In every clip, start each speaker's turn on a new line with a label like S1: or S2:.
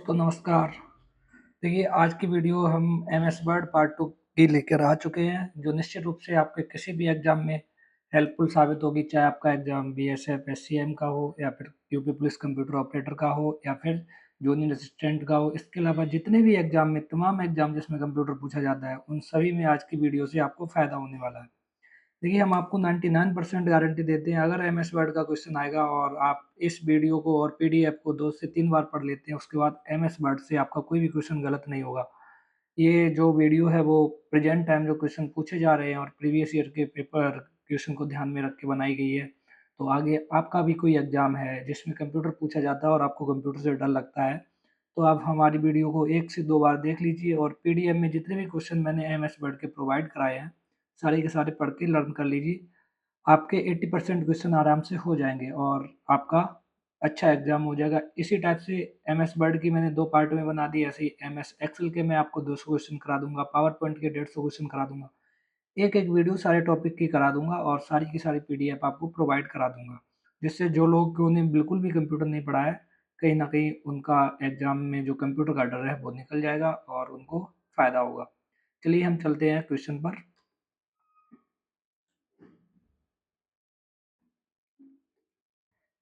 S1: दोस्तों नमस्कार। देखिए आज की वीडियो हम एमएस वर्ड पार्ट 2 की लेकर आ चुके हैं जो निश्चित रूप से आपके किसी भी एग्जाम में हेल्पफुल साबित होगी, चाहे आपका एग्जाम बीएसएफ एससीएम का हो या फिर यूपी पुलिस कंप्यूटर ऑपरेटर का हो या फिर जूनियर असिस्टेंट का हो। इसके अलावा जितने भी एग्जाम में तमाम एग्जाम जिसमें कंप्यूटर पूछा जाता है उन सभी में आज की वीडियो से आपको फायदा होने वाला है। देखिए हम आपको 99% गारंटी देते हैं, अगर एमएस वर्ड का क्वेश्चन आएगा और आप इस वीडियो को और पीडीएफ को 2 से 3 बार पढ़ लेते हैं, उसके बाद एमएस वर्ड से आपका कोई भी क्वेश्चन गलत नहीं होगा। ये जो वीडियो है वो प्रेजेंट टाइम जो क्वेश्चन पूछे जा रहे हैं और प्रीवियस ईयर के पेपर क्वेश्चन को ध्यान में रख के बनाई गई है। तो आगे आपका भी कोई एग्जाम है जिसमें कंप्यूटर पूछा जाता है और आपको कंप्यूटर से डर लगता है, तो आप हमारी वीडियो को 1 से 2 बार देख लीजिए और पीडीएफ में जितने भी क्वेश्चन मैंने एमएस वर्ड के प्रोवाइड कराए हैं, सारे के सारे पढ़ के लर्न कर लीजिए। आपके 80% क्वेश्चन आराम से हो जाएँगे और आपका अच्छा एग्ज़ाम हो जाएगा। इसी टाइप से एमएस वर्ड की मैंने 2 पार्ट में बना दी, ऐसे ही एमएस एक्सेल के मैं आपको 200 क्वेश्चन करा दूँगा, पावर पॉइंट के 150 क्वेश्चन करा दूँगा। एक-एक वीडियो सारे टॉपिक की करा दूँगा और सारी की सारी पीडीएफ आपको प्रोवाइड करा दूँगा। जिससे जो लोगों ने बिल्कुल भी कंप्यूटर नहीं पढ़ा है, कहीं न कहीं उनका एग्ज़ाम में जो कंप्यूटर का डर है वो निकल जाएगा और उनको फ़ायदा होगा। चलिए हम चलते हैं क्वेश्चन पर।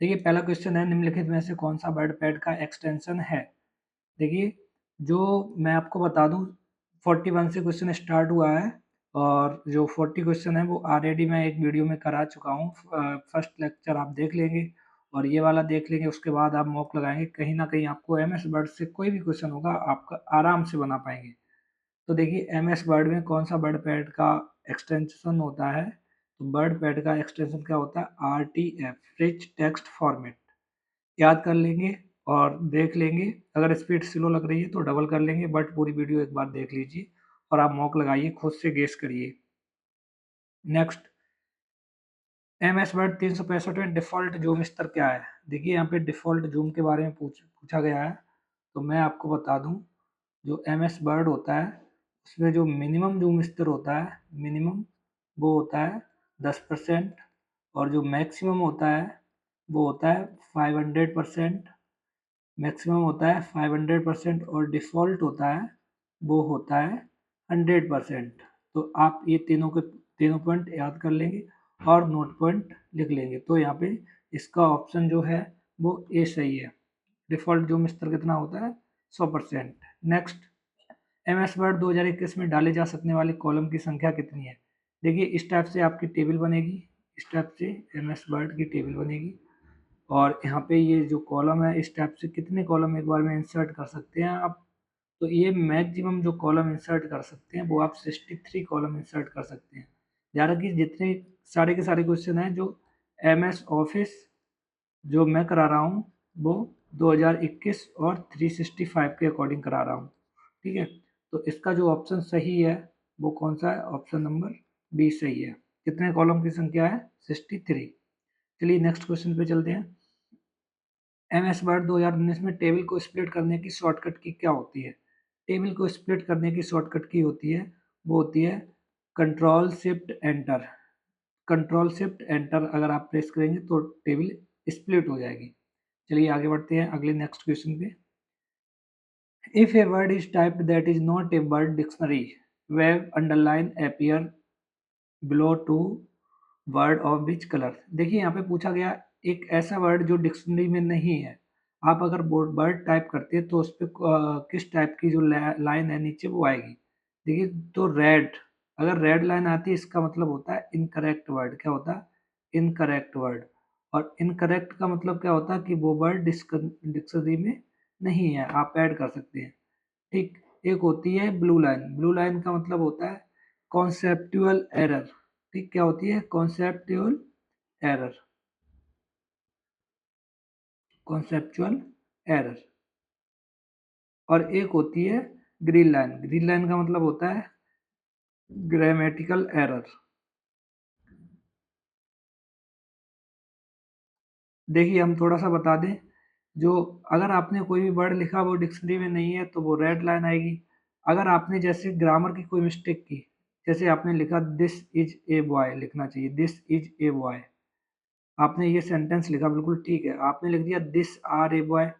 S1: देखिए पहला क्वेश्चन है, निम्नलिखित में से कौन सा वर्ड पैड का एक्सटेंशन है? देखिए जो मैं आपको बता दूं, 41 से क्वेश्चन स्टार्ट हुआ है और जो 40 क्वेश्चन है वो ऑलरेडी मैं एक वीडियो में करा चुका हूँ। फर्स्ट लेक्चर आप देख लेंगे और ये वाला देख लेंगे, उसके बाद आप मॉक लगाएंगे, कहीं ना कहीं आपको एमएस वर्ड से कोई भी क्वेश्चन होगा आपका आराम से बना पाएंगे। तो देखिए एमएस वर्ड में कौन सा वर्ड पैड का एक्सटेंशन होता है? तो वर्ड पैड का एक्सटेंशन क्या होता है? RTF, rich text format. याद कर लेंगे और देख लेंगे। अगर स्पीड स्लो लग रही है तो डबल कर लेंगे, बट पूरी वीडियो एक बार देख लीजिए और आप मॉक लगाइए, खुद से गेस करिए। नेक्स्ट, एम एस वर्ड 365 में डिफ़ॉल्ट जूम स्तर क्या है? देखिए यहाँ पे डिफ़ॉल्ट जूम के बारे में पूछा गया है, तो मैं आपको बता दूं, जो एम एस वर्ड होता है उसमें जो मिनिमम जूम स्तर होता है, मिनिमम वो होता है 10%, और जो मैक्सिमम होता है वो होता है 500%। मैक्सिमम होता है 500% और डिफ़ॉल्ट होता है वो होता है 100%। तो आप ये तीनों पॉइंट याद कर लेंगे और नोट पॉइंट लिख लेंगे। तो यहाँ पे इसका ऑप्शन जो है वो ए सही है। डिफ़ॉल्ट जूम स्तर कितना होता है? 100%। नेक्स्ट, एम एस वर्ड 2021 में डाले जा सकने वाले कॉलम की संख्या कितनी है? देखिए इस टाइप से आपकी टेबल बनेगी, इस टाइप से एम एस वर्ड की टेबल बनेगी और यहाँ पे ये जो कॉलम है इस टाइप से कितने कॉलम एक बार में इंसर्ट कर सकते हैं आप? तो ये मैक्सिमम जो कॉलम इंसर्ट कर सकते हैं वो आप 63 कॉलम इंसर्ट कर सकते हैं। ध्यान रखिए जितने सारे के सारे क्वेश्चन हैं जो एम एस ऑफिस जो मैं करा रहा हूँ वो 2021 और 365 के अकॉर्डिंग करा रहा हूँ। ठीक है, तो इसका जो ऑप्शन सही है वो कौन सा है? ऑप्शन नंबर बी सही है। कितने कॉलम की संख्या है? 63। चलिए नेक्स्ट क्वेश्चन पे चलते हैं। एम एस वर्ड 2019 में टेबल को स्प्लिट करने की शॉर्टकट की क्या होती है? टेबल को स्प्लिट करने की शॉर्टकट की होती है, वो होती है control shift enter. Control shift enter अगर आप प्रेस करेंगे तो टेबल स्प्लिट हो जाएगी। चलिए आगे बढ़ते हैं अगले नेक्स्ट क्वेश्चन पे। If a word is typed that is not a word dictionary, wave underline appear below to word of which colour? देखिए यहाँ पे पूछा गया एक ऐसा वर्ड जो डिक्शनरी में नहीं है, आप अगर वर्ड टाइप करते हैं तो उस पर किस टाइप की जो लाइन है नीचे वो आएगी। देखिए तो रेड, अगर रेड लाइन आती है इसका मतलब होता है इनकरेक्ट वर्ड। क्या होता है? Incorrect word. और इनकरेक्ट का मतलब क्या होता है कि वो वर्ड डिक्शनरी में नहीं है, आप ऐड कर सकते हैं। ठीक, एक होती है ब्लू लाइन। ब्लू लाइन का मतलब होता है कॉन्सेप्चुअल एरर। ठीक, क्या होती है? Conceptual error, conceptual error. और एक होती है ग्रीन लाइन। ग्रीन लाइन का मतलब होता है ग्रामेटिकल एरर। देखिए हम थोड़ा सा बता दें, जो अगर आपने कोई भी वर्ड लिखा वो डिक्शनरी में नहीं है तो वो रेड लाइन आएगी। अगर आपने जैसे ग्रामर की कोई मिस्टेक की, जैसे आपने लिखा दिस इज ए बॉय, लिखना चाहिए दिस इज ए बॉय। आपने ये सेंटेंस लिखा बिल्कुल ठीक है, आपने लिख दिया this are a boy.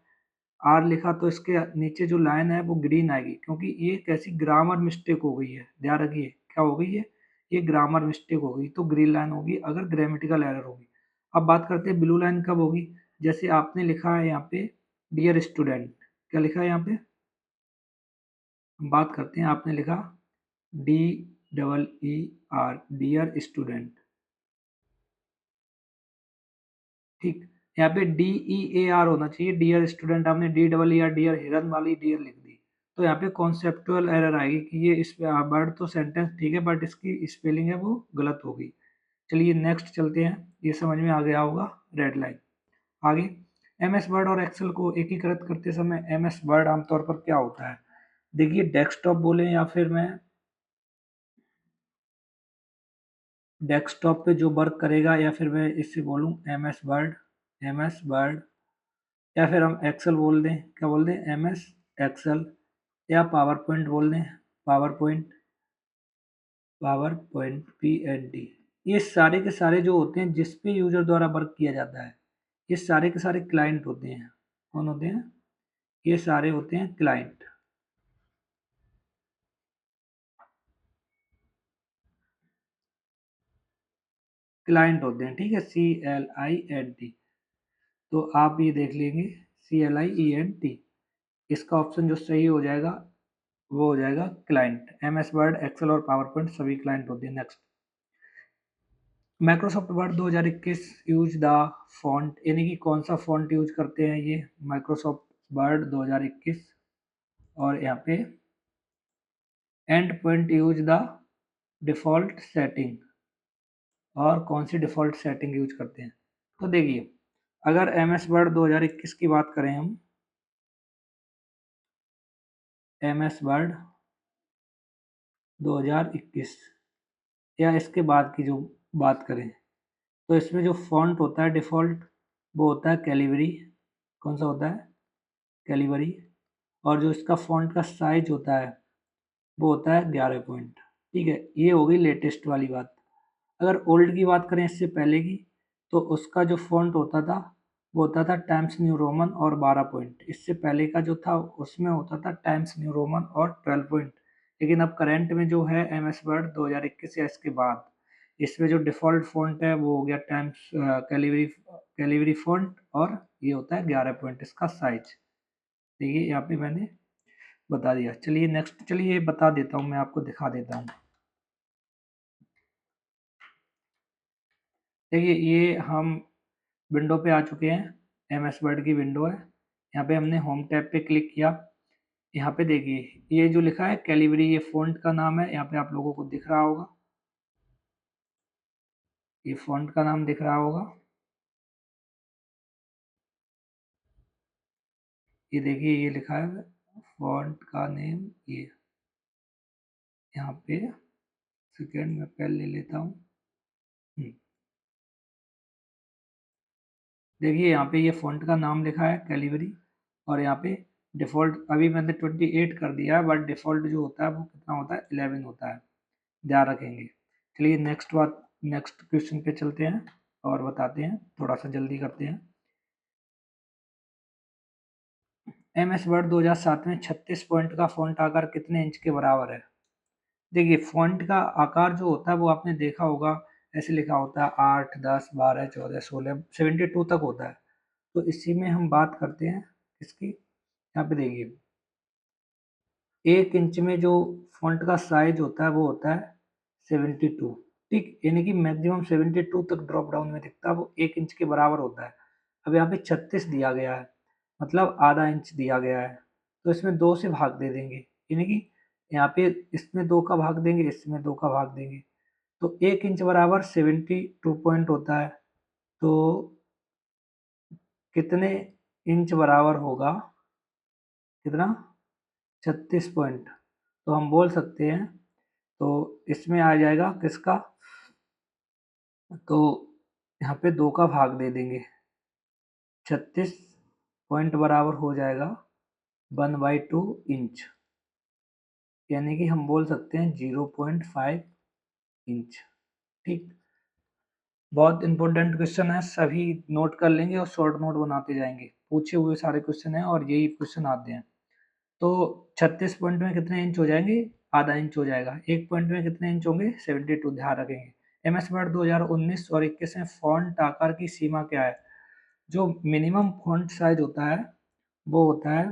S1: Are लिखा तो इसके नीचे जो लाइन है वो ग्रीन आएगी, क्योंकि ये कैसी ग्रामर मिस्टेक हो गई है। ध्यान रखिए क्या हो गई है, ये ग्रामर मिस्टेक हो गई, तो ग्रीन लाइन होगी अगर ग्रामेटिकल एरर होगी। अब बात करते हैं ब्लू लाइन कब होगी। जैसे आपने लिखा है यहाँ पे डियर स्टूडेंट, क्या लिखा है यहाँ पे, हम बात करते हैं, आपने लिखा DEER डियर स्टूडेंट, ठीक। यहाँ पे DEAR होना चाहिए, डियर स्टूडेंट, आपने DEER डियर हिरन वाली डियर लिख दी, तो यहाँ पे कॉन्सेप्टुअल एरर आएगी कि ये इस वर्ड तो सेंटेंस ठीक है बट इसकी स्पेलिंग है वो गलत होगी। चलिए नेक्स्ट चलते हैं, ये समझ में आ गया होगा रेड लाइन। आगे MS वर्ड और एक्सेल को एकीकृत करते समय MS वर्ड आमतौर पर क्या होता है। देखिए डेस्कटॉप बोले या फिर मैं डेस्कटॉप पे जो वर्क करेगा, या फिर मैं इससे बोलूँ MS वर्ड, या फिर हम एक्सेल बोल दें, क्या बोल दें, MS एक्सेल, या पावर पॉइंट बोल दें, पावर पॉइंट, PNT। ये सारे के सारे जो होते हैं जिस पे यूजर द्वारा वर्क किया जाता है, ये सारे के सारे क्लाइंट होते हैं। कौन होते हैं, ये सारे होते हैं क्लाइंट। क्लाइंट होते हैं, ठीक है, CLINT। तो आप ये देख लेंगे CLIENT, इसका ऑप्शन जो सही हो जाएगा वो हो जाएगा क्लाइंट। MS वर्ड एक्सेल और पावर पॉइंट सभी क्लाइंट होते हैं। Next Microsoft word 2021 use the font, यानी कि कौन सा फॉन्ट यूज करते हैं ये माइक्रोसॉफ्ट वर्ड 2021, और यहाँ पे and point use the default setting, और कौन सी डिफ़ॉल्ट सेटिंग यूज करते हैं। तो देखिए अगर MS वर्ड 2021 की बात करें हम, MS वर्ड 2021 या इसके बाद की जो बात करें, तो इसमें जो फॉन्ट होता है डिफ़ॉल्ट वो होता है कैलिबरी। कौन सा होता है, कैलिबरी। और जो इसका फॉन्ट का साइज होता है वो होता है 11 पॉइंट, ठीक है। ये हो गई लेटेस्ट वाली बात। अगर ओल्ड की बात करें इससे पहले की, तो उसका जो फॉन्ट होता था वो होता था टाइम्स न्यू रोमन और 12 पॉइंट। इससे पहले का जो था उसमें होता था टाइम्स न्यू रोमन और 12 पॉइंट। लेकिन अब करंट में जो है MS वर्ड 2021 या इसके बाद, इसमें जो डिफ़ॉल्ट फॉन्ट है वो हो गया टाइम्स कैलिबरी फॉन्ट, और ये होता है 11 पॉइंट इसका साइज। देखिए यहाँ पे मैंने बता दिया। चलिए नेक्स्ट, चलिए बता देता हूँ, मैं आपको दिखा देता हूँ। देखिए ये हम विंडो पे आ चुके हैं, MS वर्ड की विंडो है। यहाँ पे हमने होम टैब पे क्लिक किया। यहाँ पे देखिए ये जो लिखा है कैलिबरी, ये फ़ॉन्ट का नाम है, यहाँ पे आप लोगों को दिख रहा होगा, ये फ़ॉन्ट का नाम दिख रहा होगा। ये देखिए ये लिखा है फ़ॉन्ट का नेम, ये यहाँ पे सेकेंड में पेन ले लेता हूँ। देखिए यहाँ पे ये फ़ॉन्ट का नाम लिखा है कैलिबरी, और यहाँ पे डिफ़ॉल्ट अभी मैंने 28 कर दिया है, बट डिफ़ॉल्ट जो होता है वो कितना होता है, 11 होता है, ध्यान रखेंगे। चलिए नेक्स्ट क्वेश्चन पे चलते हैं और बताते हैं, थोड़ा सा जल्दी करते हैं। MS वर्ड 2007 में 36 पॉइंट का फ़ॉन्ट आकार कितने इंच के बराबर है। देखिए फ़ॉन्ट का आकार जो होता है वो आपने देखा होगा, ऐसे लिखा होता है 8, 10, 12, 14, 16, 72 तक होता है। तो इसी में हम बात करते हैं इसकी। यहाँ पे देखिए 1 इंच में जो फ़ॉन्ट का साइज होता है वो होता है 72, ठीक, यानी कि मैक्सिमम 72 तक ड्रॉप डाउन में दिखता है, वो 1 इंच के बराबर होता है। अब यहाँ पे 36 दिया गया है, मतलब आधा इंच दिया गया है, तो इसमें 2 से भाग दे देंगे, यानी कि यहाँ पे इसमें 2 का भाग देंगे, इसमें 2 का भाग देंगे, तो 1 इंच बराबर 72 पॉइंट होता है। तो कितने इंच बराबर होगा, कितना, 36 पॉइंट। तो हम बोल सकते हैं, तो इसमें आ जाएगा किसका, तो यहाँ पे 2 का भाग दे देंगे, 36 पॉइंट बराबर हो जाएगा 1/2 इंच, यानी कि हम बोल सकते हैं 0.5 इंच, ठीक। बहुत इंपॉर्टेंट क्वेश्चन है, सभी नोट कर लेंगे और शॉर्ट नोट बनाते जाएंगे। पूछे हुए सारे क्वेश्चन हैं और यही क्वेश्चन आते हैं। तो 36 पॉइंट में कितने इंच हो जाएंगे, आधा इंच हो जाएगा। एक पॉइंट में कितने इंच होंगे, 72, ध्यान रखेंगे। एमएस वर्ड 2019 और 21 में फॉन्ट आकार की सीमा क्या है? जो मिनिमम फॉन्ट साइज होता है वो होता है,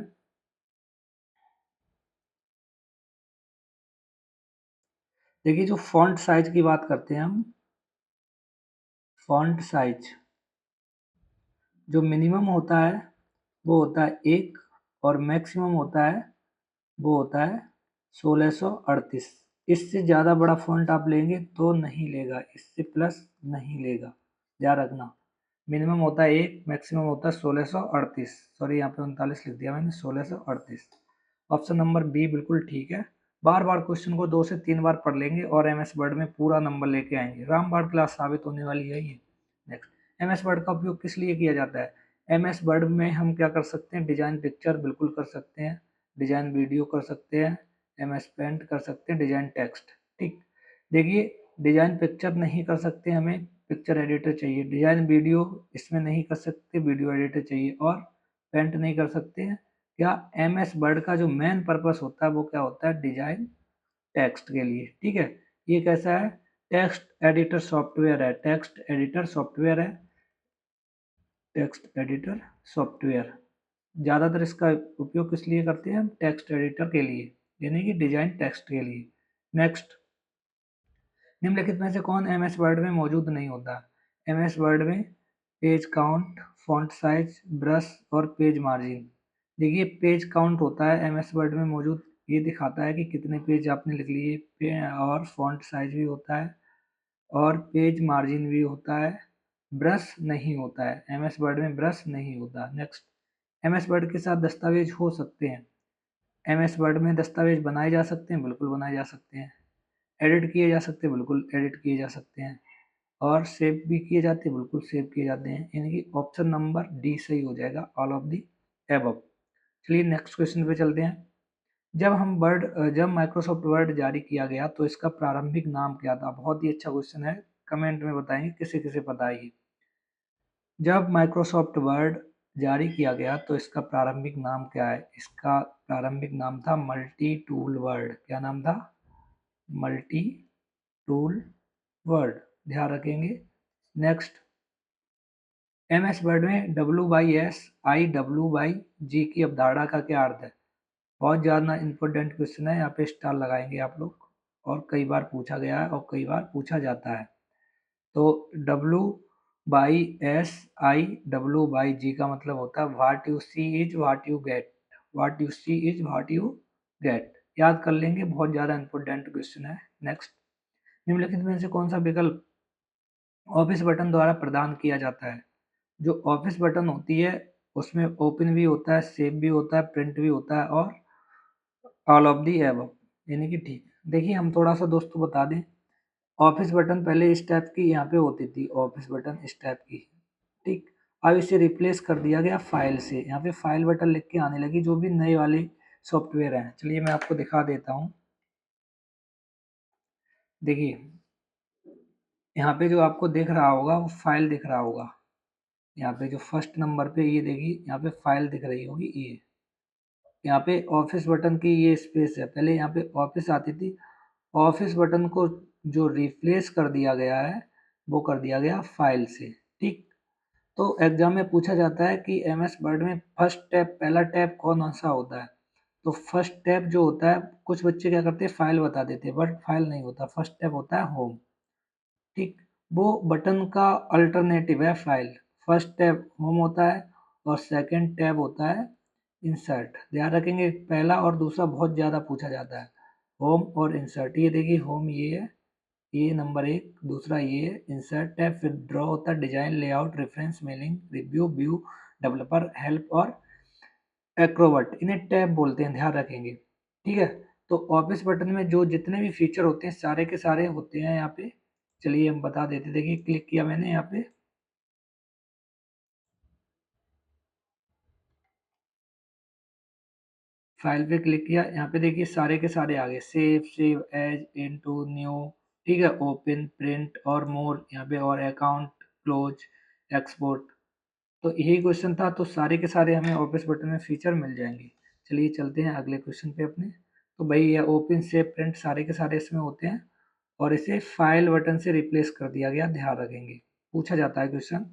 S1: देखिए जो फॉन्ट साइज की बात करते हैं हम, फॉन्ट साइज जो मिनिमम होता है वो होता है 1 और मैक्सिमम होता है वो होता है 1638। इससे ज़्यादा बड़ा फॉन्ट आप लेंगे तो नहीं लेगा, इससे प्लस नहीं लेगा, ध्यान रखना। मिनिमम होता है 1, मैक्सिमम होता है 1638, सॉरी यहाँ पे 39 लिख दिया मैंने, 1638। ऑप्शन नंबर बी बिल्कुल ठीक है। बार बार क्वेश्चन को 2 से 3 बार पढ़ लेंगे और एमएस वर्ड में पूरा नंबर लेके आएंगे। रामबाण क्लास साबित होने वाली है ये। नेक्स्ट, एमएस वर्ड का उपयोग किस लिए किया जाता है? एमएस वर्ड में हम क्या कर सकते हैं, डिजाइन पिक्चर बिल्कुल कर सकते हैं, डिजाइन वीडियो कर सकते हैं, एमएस पेंट कर सकते हैं, डिजाइन टेक्स्ट। ठीक, देखिए डिजाइन पिक्चर नहीं कर सकते, हमें पिक्चर एडिटर चाहिए। डिजाइन वीडियो इसमें नहीं कर सकते, वीडियो एडिटर चाहिए। और पेंट नहीं कर सकते हैं। क्या एमएस वर्ड का जो मेन पर्पस होता है वो क्या होता है, डिजाइन टेक्स्ट के लिए। ठीक है, ये कैसा है, टेक्स्ट एडिटर सॉफ्टवेयर है, टेक्स्ट एडिटर सॉफ्टवेयर है, टेक्स्ट एडिटर सॉफ्टवेयर। ज़्यादातर इसका उपयोग किस लिए करते हैं हम, टेक्स्ट एडिटर के लिए, यानी कि डिजाइन टेक्स्ट के लिए। नेक्स्ट, निम्नलिखित में से कौन एमएस वर्ड में मौजूद नहीं होता? एमएस वर्ड में page count, font size, brush और पेज मार्जिन। देखिए पेज काउंट होता है एमएस वर्ड में मौजूद, ये दिखाता है कि कितने पेज आपने लिख लिए, और फॉन्ट साइज भी होता है और पेज मार्जिन भी होता है। ब्रश नहीं होता है, एमएस वर्ड में ब्रश नहीं होता। नेक्स्ट, एमएस वर्ड के साथ दस्तावेज हो सकते हैं। एमएस वर्ड में दस्तावेज बनाए जा सकते हैं, बिल्कुल बनाए जा सकते हैं। एडिट किए जा सकते हैं, बिल्कुल एडिट किए जा सकते हैं। और सेव भी किए जाते हैं, बिल्कुल सेव किए जाते हैं। यानी कि ऑप्शन नंबर डी सही हो जाएगा, ऑल ऑफ दी एबव। चलिए नेक्स्ट क्वेश्चन पे चलते हैं। जब माइक्रोसॉफ्ट वर्ड जारी किया गया तो इसका प्रारंभिक नाम क्या था? बहुत ही अच्छा क्वेश्चन है, कमेंट में बताएंगे किसे किसे पता है ये। जब माइक्रोसॉफ्ट वर्ड जारी किया गया तो इसका प्रारंभिक नाम क्या है? इसका प्रारंभिक नाम था मल्टी टूल वर्ड। क्या नाम था? मल्टी टूल वर्ड, ध्यान रखेंगे। नेक्स्ट, एमएस वर्ड में W by S I W by G की अवधारणा का क्या अर्थ है? बहुत ज़्यादा इंपॉर्टेंट क्वेश्चन है, यहाँ पे स्टार लगाएंगे आप लोग। और कई बार पूछा गया है और कई बार पूछा जाता है। तो W by S I W by G का मतलब होता है what you see is what you get, what you see is what you get. याद कर लेंगे, बहुत ज़्यादा इंपॉर्टेंट क्वेश्चन है। नेक्स्ट, निम्नलिखित में से कौन सा विकल्प ऑफिस बटन द्वारा प्रदान किया जाता है? जो ऑफिस बटन होती है उसमें ओपन भी होता है, सेव भी होता है, प्रिंट भी होता है और ऑल ऑफ दी एबव, यानी कि ठीक। देखिए हम थोड़ा सा दोस्तों बता दें, ऑफिस बटन पहले इस टाइप की यहाँ पे होती थी, ऑफिस बटन इस टाइप की। ठीक, अब इसे रिप्लेस कर दिया गया फाइल से, यहाँ पे फाइल बटन लिख के आने लगी जो भी नए वाले सॉफ्टवेयर हैं। चलिए मैं आपको दिखा देता हूँ। देखिए यहाँ पे जो आपको दिख रहा होगा वो फाइल दिख रहा होगा, यहाँ पे जो फर्स्ट नंबर पे ये देखिए यहाँ पे फाइल दिख रही होगी, ये यहाँ पे ऑफिस बटन की ये स्पेस है। पहले यहाँ पे ऑफिस आती थी, ऑफिस बटन को जो रिप्लेस कर दिया गया है वो कर दिया गया फाइल से। ठीक, तो एग्जाम में पूछा जाता है कि एमएस वर्ड में फर्स्ट टैब, पहला टैब कौन सा होता है? तो फर्स्ट टैब जो होता है, कुछ बच्चे क्या करते हैं फाइल बता देते हैं, बट फाइल नहीं होता, फर्स्ट टैब होता है होम। ठीक, वो बटन का अल्टरनेटिव है फाइल। फर्स्ट टैब होम होता है और सेकंड टैब होता है इंसर्ट। ध्यान रखेंगे, पहला और दूसरा बहुत ज़्यादा पूछा जाता है, होम और इंसर्ट। ये देखिए होम ये है, ये नंबर एक, दूसरा ये है इंसर्ट टैब। फिर ड्रॉ होता है design, layout, reference, mailing, review, view, developer, help और एक्रोबट, इन्हें टैब बोलते हैं, ध्यान रखेंगे। ठीक है, तो ऑफिस बटन में जो जितने भी फीचर होते हैं सारे के सारे होते हैं यहाँ पे। चलिए हम बता देते, देखिए क्लिक किया मैंने यहाँ पे, फाइल पे क्लिक किया, यहाँ पे देखिए सारे के सारे आ गए, save, save as, into, new. ठीक है, ओपन, प्रिंट और मोर, यहाँ पे और अकाउंट, क्लोज, एक्सपोर्ट। तो यही क्वेश्चन था, तो सारे के सारे हमें ऑफिस बटन में फीचर मिल जाएंगे। चलिए चलते हैं अगले क्वेश्चन पे अपने। तो भाई ये ओपन सेव प्रिंट सारे के सारे इसमें होते हैं और इसे फाइल बटन से रिप्लेस कर दिया गया, ध्यान रखेंगे। पूछा जाता है क्वेश्चन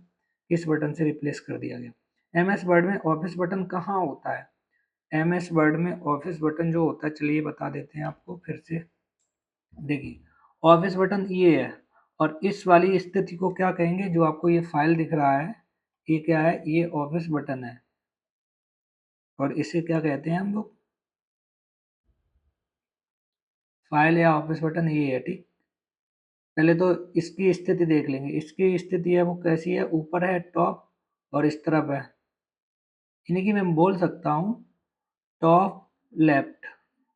S1: किस बटन से रिप्लेस कर दिया गया। एम एस वर्ड में ऑफिस बटन कहाँ होता है? एम एस वर्ड में ऑफिस बटन जो होता है, चलिए बता देते हैं आपको फिर से। देखिए ऑफिस बटन ये है और इस वाली स्थिति को क्या कहेंगे, जो आपको ये फाइल दिख रहा है ये क्या है, ये ऑफिस बटन है और इसे क्या कहते हैं हम लोग, फाइल या ऑफिस बटन ये है। ठीक, पहले तो इसकी स्थिति देख लेंगे। इसकी स्थिति है वो कैसी है, ऊपर है टॉप और इस तरफ है, यानी कि मैं बोल सकता हूँ टॉप लेफ्ट।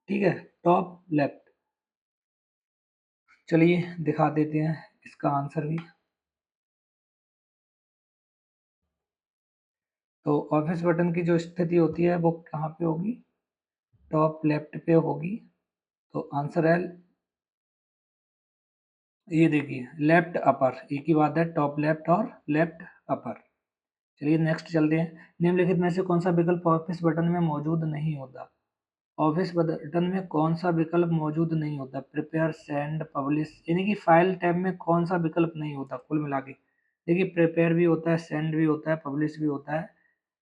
S1: ठीक है, टॉप लेफ्ट। चलिए दिखा देते हैं इसका आंसर भी। तो ऑफिस बटन की जो स्थिति होती है वो कहाँ पे होगी, टॉप लेफ्ट पे होगी। तो आंसर है, ये देखिए लेफ्ट अपर, एक ही बात है, टॉप लेफ्ट और लेफ्ट अपर। चलिए नेक्स्ट चलते हैं। निम्नलिखित में से कौन सा विकल्प ऑफिस बटन में मौजूद नहीं होता? ऑफिस बटन में कौन सा विकल्प मौजूद नहीं होता? प्रिपेयर, सेंड, पब्लिश, यानी कि फाइल टैब में कौन सा विकल्प नहीं होता कुल मिला के? देखिए प्रिपेयर भी होता है, सेंड भी होता है, पब्लिश भी होता है,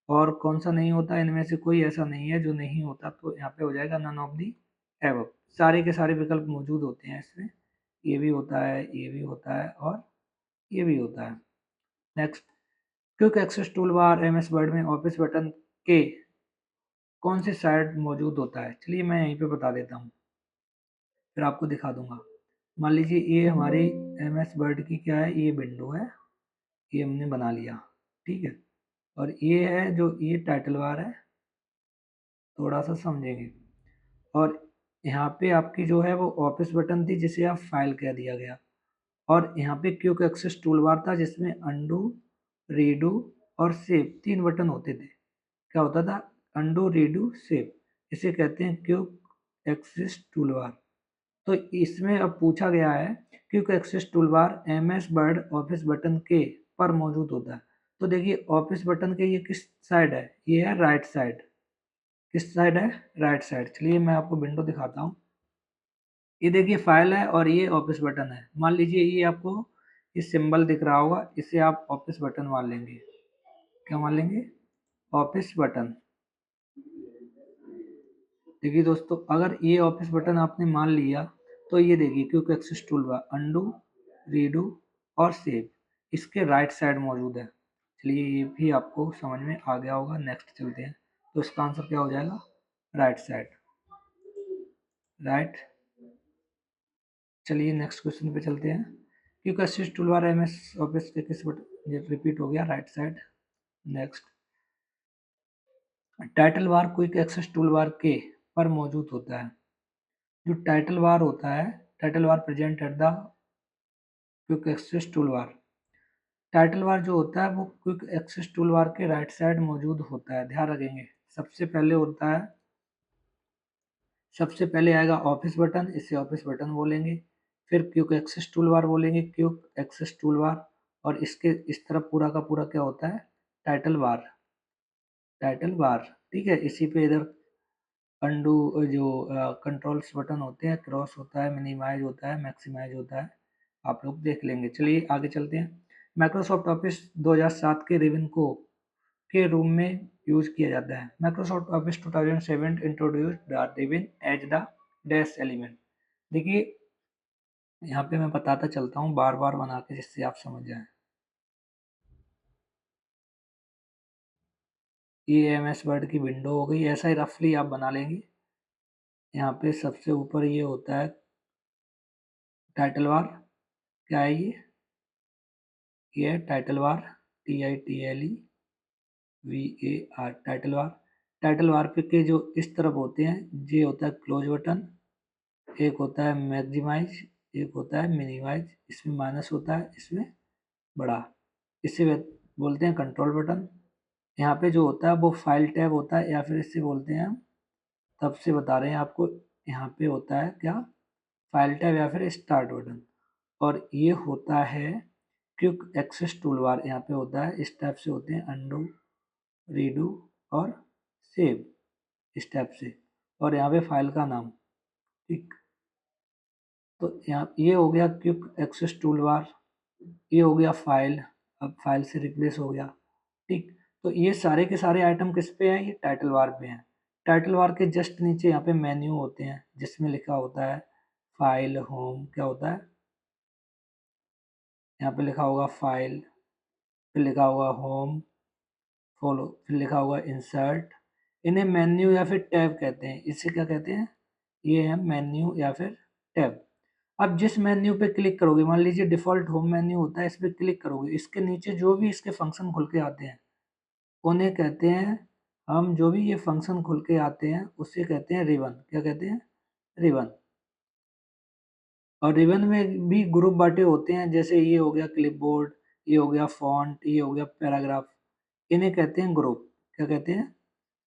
S1: और कौन सा नहीं होता? इनमें से कोई ऐसा नहीं है जो नहीं होता, तो यहाँ पे हो जाएगा नन ऑफ दी एबव। सारे के सारे विकल्प मौजूद होते हैं इसमें, ये भी होता है, ये भी होता है और ये भी होता है। Next, quick access tool bar M S word में ऑफिस बटन के कौन से साइड मौजूद होता है? चलिए मैं यहीं पे बता देता हूँ, फिर आपको दिखा दूंगा। मान लीजिए ये हमारी एम एस वर्ड की क्या है, ये विंडो है, ये हमने बना लिया। ठीक है, और ये है जो ये टाइटल बार है, थोड़ा सा समझेंगे। और यहाँ पे आपकी जो है वो ऑफिस बटन थी जिसे आप फाइल कह दिया गया, और यहाँ पे क्विक एक्सेस टूल बार था जिसमें अंडू, रीडू और सेव तीन बटन होते थे। क्या होता था, अंडू, रीडू, सेव, इसे कहते हैं क्विक एक्सेस टूल बार। तो इसमें अब पूछा गया है quick access tool bar M S word office button के पर मौजूद होता है। तो देखिए ऑफिस बटन के ये किस साइड है, ये है राइट साइड। किस साइड है, राइट साइड। चलिए मैं आपको विंडो दिखाता हूँ। ये देखिए फाइल है और ये ऑफिस बटन है। मान लीजिए ये आपको ये सिंबल दिख रहा होगा, इसे आप ऑफिस बटन मान लेंगे। क्या मान लेंगे, ऑफिस बटन। देखिए दोस्तों अगर ये ऑफिस बटन आपने मान लिया तो ये देखिए quick access tool bar undo, redo और सेव इसके राइट साइड मौजूद है। चलिए ये भी आपको समझ में आ गया होगा। नेक्स्ट चलते हैं, तो इसका आंसर क्या हो जाएगा, राइट साइड, राइट। चलिए नेक्स्ट क्वेश्चन पे चलते हैं। Quick assist tool bar M S office के किस बटन, ये रिपीट हो गया, right side. Next, title bar quick access tool bar के पर मौजूद होता है। जो टाइटल बार होता है, title bar present at the quick access tool bar, title bar जो होता है वो क्विक एक्सेस टूल बार के राइट साइड मौजूद होता है, ध्यान रखेंगे। सबसे पहले होता है, सबसे पहले आएगा ऑफिस बटन, इसे ऑफिस बटन बोलेंगे। फिर क्विक एक्सेस टूल बार बोलेंगे, क्विक एक्सेस टूल बार। और इसके इस तरफ पूरा का पूरा क्या होता है, टाइटल बार, टाइटल बार। ठीक है, इसी पे इधर अंडू जो कंट्रोल्स बटन होते हैं, क्रॉस होता है, मिनिमाइज होता है, मैक्सिमाइज होता है, आप लोग देख लेंगे। चलिए आगे चलते हैं। माइक्रोसॉफ्ट ऑफिस 2007 के रिबन को के रूम में यूज किया जाता है। Microsoft office 2007 introduce the ribbon as the dash element. देखिए यहाँ पे मैं बताता चलता हूँ बार बार बना के, जिससे आप समझ जाएं। ये एम एस वर्ड की विंडो हो गई, ऐसा ही रफली आप बना लेंगे। यहाँ पे सबसे ऊपर ये होता है टाइटल बार। क्या है ये है टाइटल बार, TITLE VAR, title bar. Title बार पे के जो इस तरफ होते हैं, ये होता है क्लोज बटन, एक होता है मैक्सिमाइज, एक होता है मिनिमाइज, इसमें माइनस होता है, इसमें बड़ा, इसे बोलते हैं कंट्रोल बटन। यहाँ पे जो होता है वो फाइल टैब होता है, या फिर इसे बोलते हैं हम, तब से बता रहे हैं आपको, यहाँ पे होता है क्या, फाइल टैब या फिर स्टार्ट बटन। और ये होता है क्विक एक्सेस टूल बार यहाँ पे होता है, इस टाइप से होते हैं, अंडू, रीडू और सेव, इस टाइप से, और यहाँ पे फाइल का नाम, ठीक। तो यहाँ ये हो गया क्विक एक्सेस टूल बार, ये हो गया फाइल, अब फाइल से रिप्लेस हो गया, ठीक। तो ये सारे के सारे आइटम किस पे हैं, ये टाइटल बार पे हैं। टाइटल बार के जस्ट नीचे यहाँ पे मेन्यू होते हैं जिसमें लिखा होता है फाइल, होम, क्या होता है, यहाँ पे लिखा होगा फाइल, फिर लिखा होगा होम, फॉलो, फिर लिखा होगा इंसर्ट। इन्हें मेन्यू या फिर टैब कहते हैं, इसे क्या कहते हैं, ये है मेन्यू या फिर टैब। अब जिस मेन्यू पे क्लिक करोगे, मान लीजिए डिफ़ॉल्ट होम मेन्यू होता है, इस पे क्लिक करोगे, इसके नीचे जो भी इसके फंक्शन खुल के आते हैं उन्हें कहते हैं, हम जो भी ये फंक्शन खुल के आते हैं उसे कहते हैं रिबन, क्या कहते हैं, रिबन। और रिबन में भी ग्रुप बांटे होते हैं, जैसे ये हो गया क्लिपबोर्ड, ये हो गया फॉन्ट, ये हो गया पैराग्राफ, इन्हें कहते हैं ग्रुप, क्या कहते हैं,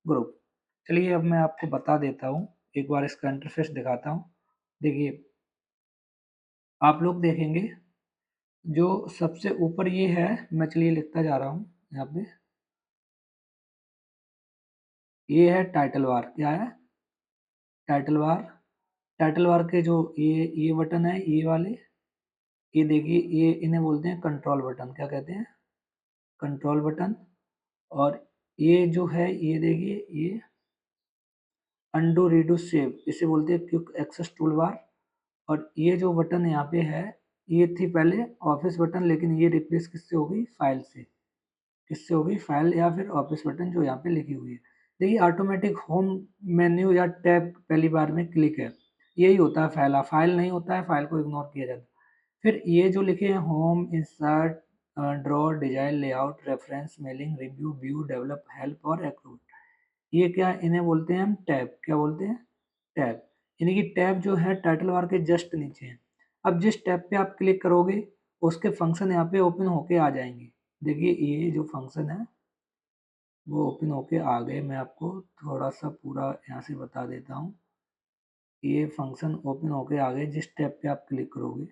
S1: ग्रुप। चलिए अब मैं आपको बता देता हूँ, एक बार इसका इंटरफेस दिखाता हूँ। देखिए आप लोग देखेंगे जो सबसे ऊपर ये है, मैं चलिए लिखता जा रहा हूँ यहाँ पे, ये है टाइटल बार, क्या है, टाइटल बार। टाइटल बार के जो ये बटन है, ये वाले, ये देखिए, ये इन्हें बोलते हैं कंट्रोल बटन, क्या कहते हैं, कंट्रोल बटन। और ये जो है, ये देखिए, ये अंडू, रीडू, सेव, इसे बोलते हैं क्विक एक्सेस टूल बार। और ये जो बटन यहाँ पे है, ये थी पहले ऑफिस बटन, लेकिन ये रिप्लेस किससे हो गई, फाइल से, किससे हो गई, फाइल या फिर ऑफिस बटन जो यहाँ पे लिखी हुई है। देखिए ऑटोमेटिक होम मेन्यू या टैब पहली बार में क्लिक है, यही होता है, फाइल फाइल नहीं होता है, फाइल को इग्नोर किया जाता है। फिर ये जो लिखे हैं home, insert, draw, design, layout, reference, mailing, review, view, develop, help और एक्रूट, ये क्या, इन्हें बोलते हैं हम टैब, क्या बोलते हैं, टैब। यानी कि टैब जो है टाइटल बार के जस्ट नीचे है। अब जिस टैब पे आप क्लिक करोगे उसके फंक्शन यहाँ पे ओपन होके आ जाएंगे। देखिए ये जो फंक्शन है वो ओपन होके आ गए, मैं आपको थोड़ा सा पूरा यहाँ से बता देता हूँ। ये फंक्शन ओपन होके आ गए जिस टैब पे आप क्लिक करोगे,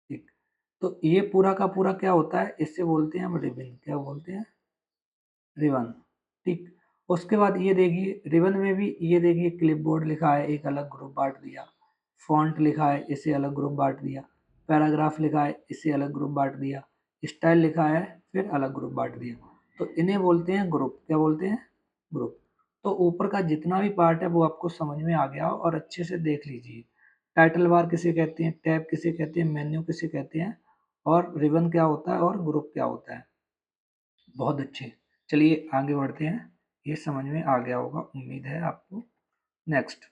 S1: ठीक। तो ये पूरा का पूरा क्या होता है, इससे बोलते हैं हम रिबन, क्या बोलते हैं, रिबन, ठीक। उसके बाद ये देखिए रिबन में भी, ये देखिए क्लिपबोर्ड लिखा है, एक अलग ग्रुप बांट दिया, फॉन्ट लिखा है, इसे अलग ग्रुप बांट दिया, पैराग्राफ लिखा है, इसे अलग ग्रुप बांट दिया, स्टाइल लिखा है, फिर अलग ग्रुप बांट दिया। तो इन्हें बोलते हैं ग्रुप, क्या बोलते हैं, ग्रुप। तो ऊपर का जितना भी पार्ट है वो आपको समझ में आ गया और अच्छे से देख लीजिए। टाइटल बार किसे कहते हैं, टैब किसे कहते हैं, मेन्यू किसे कहते हैं, और रिबन क्या होता है और ग्रुप क्या होता है। बहुत अच्छे। चलिए आगे बढ़ते हैं, ये समझ में आ गया होगा उम्मीद है आपको। नेक्स्ट,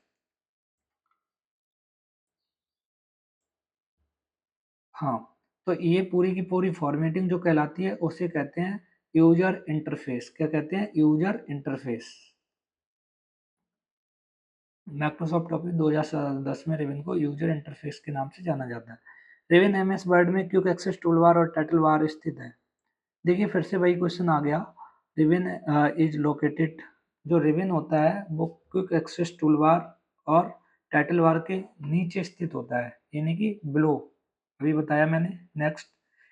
S1: हाँ, तो ये पूरी की पूरी फॉर्मेटिंग जो कहलाती है उसे कहते हैं यूजर इंटरफेस, क्या कहते हैं, यूजर इंटरफेस। माइक्रोसॉफ्ट ऑफिस 2010 में रिबन को यूजर इंटरफेस के नाम से जाना जाता है। रिबन एमएस वर्ड में क्विक एक्सेस टूल बार और टाइटल बार स्थित है। देखिए फिर से वही क्वेश्चन आ गया, रिबन इज लोकेटेड, जो रिबन होता है वो क्विक एक्सेस टूल बार और टाइटल बार के नीचे स्थित होता है, यानी कि बिलो, अभी बताया मैंने। नेक्स्ट,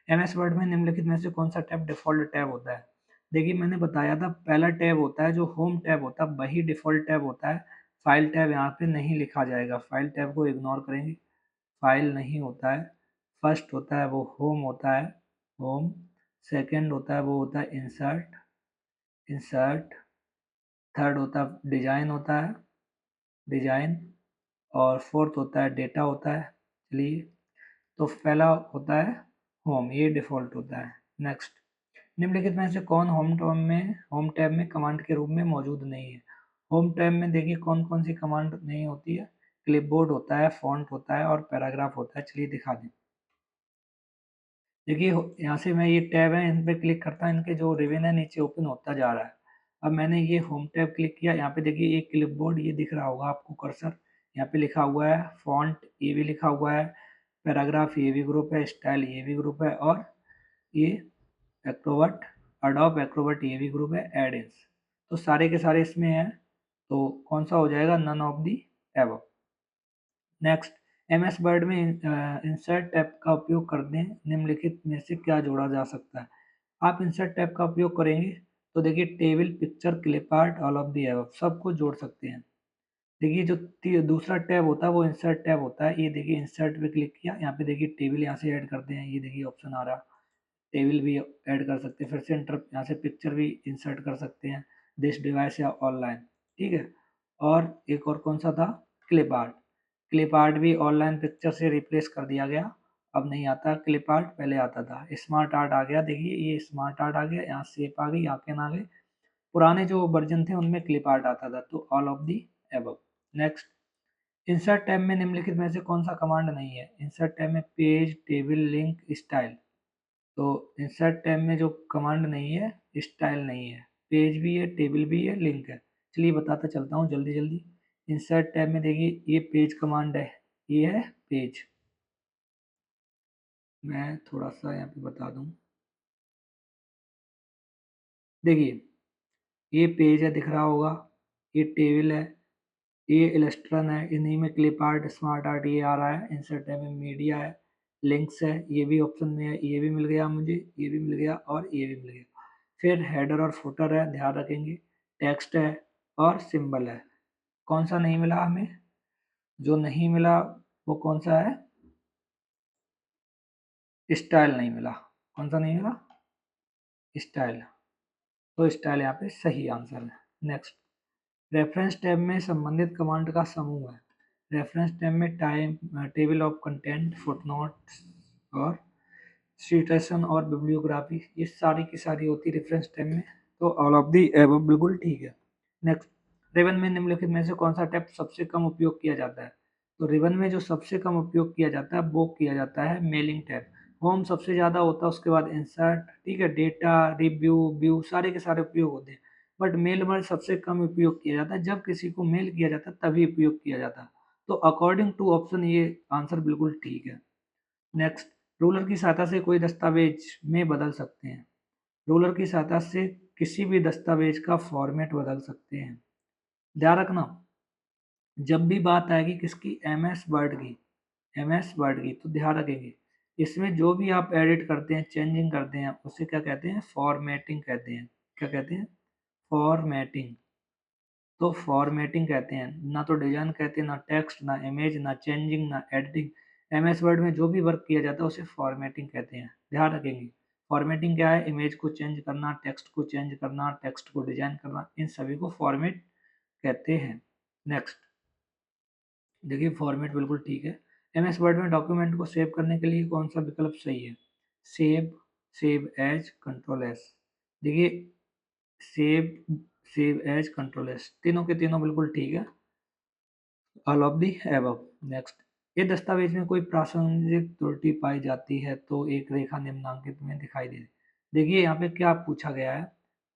S1: एमएस वर्ड में निम्नलिखित में से कौन सा टैब डिफॉल्ट टैब होता है। देखिए मैंने बताया था पहला टैब होता है जो होम टैब होता है, वही डिफॉल्ट टैब होता है। फाइल टैब यहाँ पे नहीं लिखा जाएगा, फाइल टैब को इग्नोर करेंगे, फाइल नहीं होता है। फर्स्ट होता है वो होम होता है, होम। सेकंड होता है वो होता है इंसर्ट, इंसर्ट। थर्ड होता है डिजाइन होता है, डिजाइन। और फोर्थ होता है डेटा होता है। चलिए, तो पहला होता है होम, ये डिफॉल्ट होता है। नेक्स्ट, निम्नलिखित में से कौन होम टैब में कमांड के रूप में मौजूद नहीं है। होम टैब में देखिए कौन कौन सी कमांड नहीं होती है, क्लिपबोर्ड होता है, फॉन्ट होता है और पैराग्राफ होता है। चलिए दिखा दें। देखिए यहाँ से मैं, ये टैब है, इन पे क्लिक करता हूँ, इनके जो रिबन है नीचे ओपन होता जा रहा है। अब मैंने ये होम टैब क्लिक किया, यहाँ पे देखिए एक क्लिपबोर्ड ये दिख रहा होगा आपको कर्सर, यहाँ पे लिखा हुआ है फॉन्ट, ये भी लिखा हुआ है, पैराग्राफ ये भी ग्रुप है, स्टाइल ये भी ग्रुप है, और ये एक्रोबट, अडोब एक्रोबट ये भी ग्रुप है, एड-इन्स, तो सारे के सारे इसमें हैं। तो कौन सा हो जाएगा, none of the above. Next, MS word में इंसर्ट टैब का उपयोग करने निम्नलिखित में से क्या जोड़ा जा सकता है। आप इंसर्ट टैब का उपयोग करेंगे तो देखिए table, picture, clip art, all of the above सबको जोड़ सकते हैं। देखिए जो दूसरा टैब होता है वो इंसर्ट टैब होता है। ये देखिए इंसर्ट पे क्लिक किया, यहाँ पे देखिए टेबल यहाँ से ऐड करते हैं, ये देखिए ऑप्शन आ रहा, टेबल भी ऐड कर सकते हैं। फिर से इंटर यहाँ से पिक्चर भी इंसर्ट कर सकते हैं, दिस डिवाइस या ऑनलाइन, ठीक है। और एक और कौन सा था, क्लिप आर्ट। क्लिप आर्ट भी ऑनलाइन पिक्चर से रिप्लेस कर दिया गया, अब नहीं आता क्लिप आर्ट, पहले आता था। स्मार्ट आर्ट आ गया, देखिए ये स्मार्ट आर्ट आ गया, यहाँ शेप आ गई, आइकन आ गए। पुराने जो वर्जन थे उनमें क्लिप आर्ट आता था, तो all of the above. Next, insert tab में निम्नलिखित में से कौन सा कमांड नहीं है। इंसर्ट टैब में पेज, टेबल, लिंक, स्टाइल। तो इंसर्ट टैब में जो कमांड नहीं है, स्टाइल नहीं है, पेज भी है, टेबल भी है, लिंक है। चलिए बताता चलता हूँ जल्दी जल्दी। इंसर्ट टैब में देखिए ये पेज कमांड है, ये है पेज। मैं थोड़ा सा यहाँ पे बता दूँ, देखिए ये पेज है, दिख रहा होगा, ये टेबल है, ये इलस्ट्रन है, इन्हीं में क्लिप आर्ट, स्मार्ट आर्ट ये आ रहा है। इंसर्ट टैब में मीडिया है, लिंक्स है, ये भी ऑप्शन में है, ये भी मिल गया मुझे, ये भी मिल गया और ये भी मिल गया। फिर हेडर और फुटर है, ध्यान रखेंगे, टेक्स्ट है और सिंबल है। कौन सा नहीं मिला हमें, जो नहीं मिला वो कौन सा है, स्टाइल नहीं मिला। कौन सा नहीं मिला, स्टाइल। तो स्टाइल यहाँ पे सही आंसर है। नेक्स्ट, रेफरेंस टैब में संबंधित कमांड का समूह है। रेफरेंस टैब में time, table of content, footnotes और सिटेशन और बिब्लियोग्राफी, ये सारी की सारी होती है रेफरेंस टैब में। तो ऑल ऑफ दी एबव बिल्कुल ठीक है। नेक्स्ट, रिबन में निम्नलिखित में से कौन सा टैब सबसे कम उपयोग किया जाता है। तो रिबन में जो सबसे कम उपयोग किया जाता है वो किया जाता है मेलिंग टैब। होम सबसे ज़्यादा होता है, उसके बाद इंसर्ट, ठीक है, डेटा, रिव्यू, व्यू, सारे के सारे उपयोग होते हैं। बट मेल वर्ड सबसे कम उपयोग किया जाता है, जब किसी को मेल किया जाता है तभी उपयोग किया जाता है। तो अकॉर्डिंग टू ऑप्शन ये आंसर बिल्कुल ठीक है। नेक्स्ट, रूलर की सहायता से कोई दस्तावेज में बदल सकते हैं। रूलर की सहायता से किसी भी दस्तावेज का फॉर्मेट बदल सकते हैं। ध्यान रखना, जब भी बात आएगी किसकी, एमएस वर्ड की, एमएस वर्ड की, तो ध्यान रखेंगे इसमें जो भी आप एडिट करते हैं, चेंजिंग करते हैं, उसे क्या कहते हैं, फॉर्मेटिंग कहते हैं। क्या कहते हैं, फॉर्मेटिंग। तो फॉर्मेटिंग कहते हैं, ना तो डिजाइन कहते हैं, ना टेक्स्ट, ना इमेज, ना चेंजिंग, ना एडिटिंग। एमएस वर्ड में जो भी वर्क किया जाता है उसे फॉर्मेटिंग कहते हैं, ध्यान रखेंगे। फॉर्मेटिंग क्या है, इमेज को चेंज करना, टेक्स्ट को चेंज करना, टेक्स्ट को डिजाइन करना, इन सभी को फॉर्मेट कहते हैं। नेक्स्ट, देखिए फॉर्मेट बिल्कुल ठीक है। एमएस वर्ड में डॉक्यूमेंट को सेव करने के लिए कौन सा विकल्प सही है, save, save as, control S. देखिए save, save as, control S, तीनों के तीनों बिल्कुल ठीक है, all of the above. Next, ये दस्तावेज में कोई प्रासंगिक त्रुटि पाई जाती है तो एक रेखा निम्नांकित में दिखाई दे। देखिए यहाँ पे क्या पूछा गया है,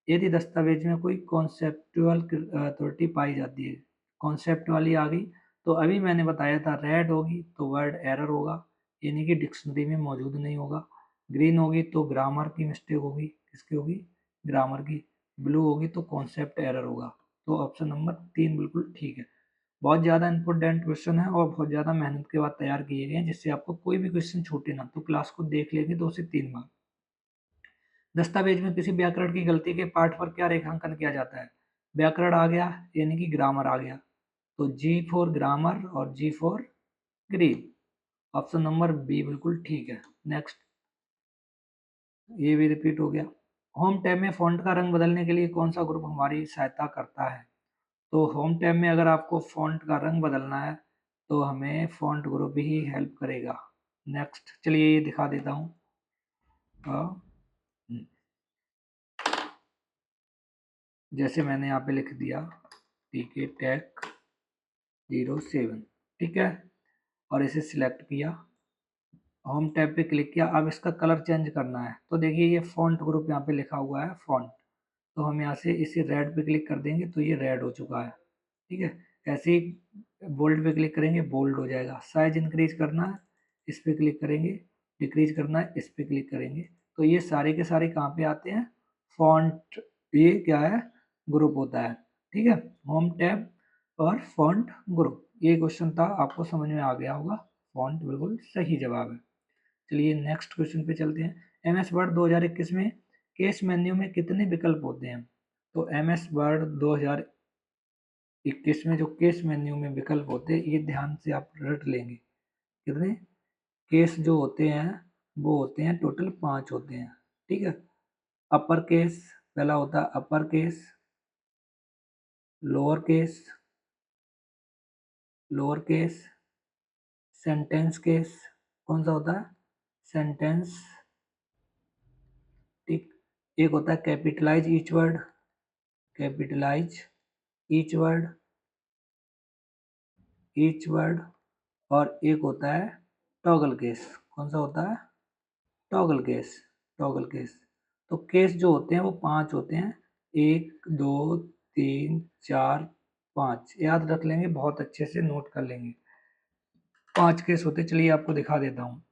S1: यदि दस्तावेज में कोई कॉन्सेप्चुअल त्रुटि पाई जाती है, कॉन्सेप्ट वाली आ गई, तो अभी मैंने बताया था रेड होगी तो वर्ड एरर होगा, यानी कि डिक्शनरी में मौजूद नहीं होगा। ग्रीन होगी तो ग्रामर की मिस्टेक होगी, किसकी होगी, ग्रामर की। ब्लू होगी तो कॉन्सेप्ट एरर होगा। तो ऑप्शन नंबर 3 बिल्कुल ठीक है। बहुत ज़्यादा इंपॉर्टेंट क्वेश्चन है और बहुत ज़्यादा मेहनत के बाद तैयार किए गए हैं, जिससे आपको कोई भी क्वेश्चन छूटे ना। तो क्लास को देख लेंगे 2 से 3 बार। दस्तावेज में किसी व्याकरण की गलती के पाठ पर क्या रेखांकन किया जाता है। व्याकरण आ गया, यानी कि ग्रामर आ गया, तो जी फॉर ग्रामर और G for green. Option number B बिल्कुल ठीक है। नेक्स्ट, ये भी रिपीट हो गया। होम टैब में फॉन्ट का रंग बदलने के लिए कौन सा ग्रुप हमारी सहायता करता है। तो होम टैब में अगर आपको फॉन्ट का रंग बदलना है तो हमें फॉन्ट ग्रुप ही हेल्प करेगा। नेक्स्ट, चलिए ये दिखा देता हूँ। जैसे मैंने यहाँ पे लिख दिया टीके टेक 07, ठीक है, और इसे सिलेक्ट किया, होम टैब पे क्लिक किया। अब इसका कलर चेंज करना है, तो देखिए ये फॉन्ट ग्रुप यहाँ पे लिखा हुआ है फॉन्ट, तो हम यहाँ से इसे रेड पे क्लिक कर देंगे तो ये रेड हो चुका है, ठीक है। ऐसे ही बोल्ड पे क्लिक करेंगे, बोल्ड हो जाएगा। साइज इंक्रीज करना है, इस पे क्लिक करेंगे, डिक्रीज करना है, इस पे क्लिक करेंगे। तो ये सारे के सारे कहाँ पे आते हैं, फॉन्ट, ये क्या है, ग्रुप होता है, ठीक है। होम टैब और फॉन्ट ग्रुप, ये क्वेश्चन था, आपको समझ में आ गया होगा। फॉन्ट बिल्कुल सही जवाब है। चलिए नेक्स्ट क्वेश्चन पे चलते हैं। एमएस वर्ड 2021 में केस मेन्यू में कितने विकल्प होते हैं? तो एमएस वर्ड 2021 में जो केस मेन्यू में विकल्प होते हैं, ये ध्यान से आप रट लेंगे। कितने केस जो होते हैं वो होते हैं टोटल 5 होते हैं। ठीक है, अपर केस पहला होता है, upper case, lower case, lower case, sentence case, कौन सा होता है? सेंटेंस। ठीक, एक होता है capitalise each word, capitalise each word, each word, और एक होता है टॉगल केस। कौन सा होता है? Toggle case, toggle case. तो केस जो होते हैं वो 5 होते हैं, 1 2 3 4 5, याद रख लेंगे, बहुत अच्छे से नोट कर लेंगे। 5 केस होते, चलिए आपको दिखा देता हूँ।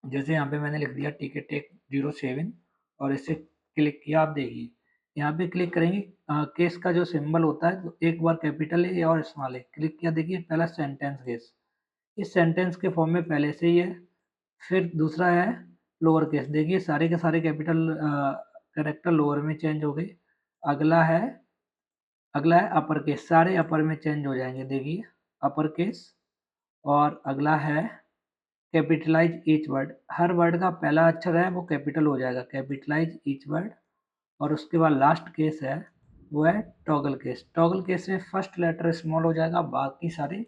S1: जैसे यहाँ पे मैंने लिख दिया टिकट टेक 07 और इसे क्लिक किया। आप देखिए यहाँ पे क्लिक करेंगे, केस का जो सिंबल होता है तो एक बार कैपिटल है और स्मॉल है, क्लिक किया। देखिए पहला सेंटेंस केस, इस सेंटेंस के फॉर्म में पहले से ही है। फिर दूसरा है लोअर केस, देखिए सारे के सारे कैपिटल कैरेक्टर लोअर में चेंज हो गए। अगला है अपर केस, सारे अपर में चेंज हो जाएंगे, देखिए अपर केस। और अगला है कैपिटलाइज ईच वर्ड, हर वर्ड का पहला अक्षर है वो कैपिटल हो जाएगा, कैपिटलाइज ईच वर्ड। और उसके बाद लास्ट केस है वो है टॉगल केस। टॉगल केस में फर्स्ट लेटर स्मॉल हो जाएगा, बाकी सारे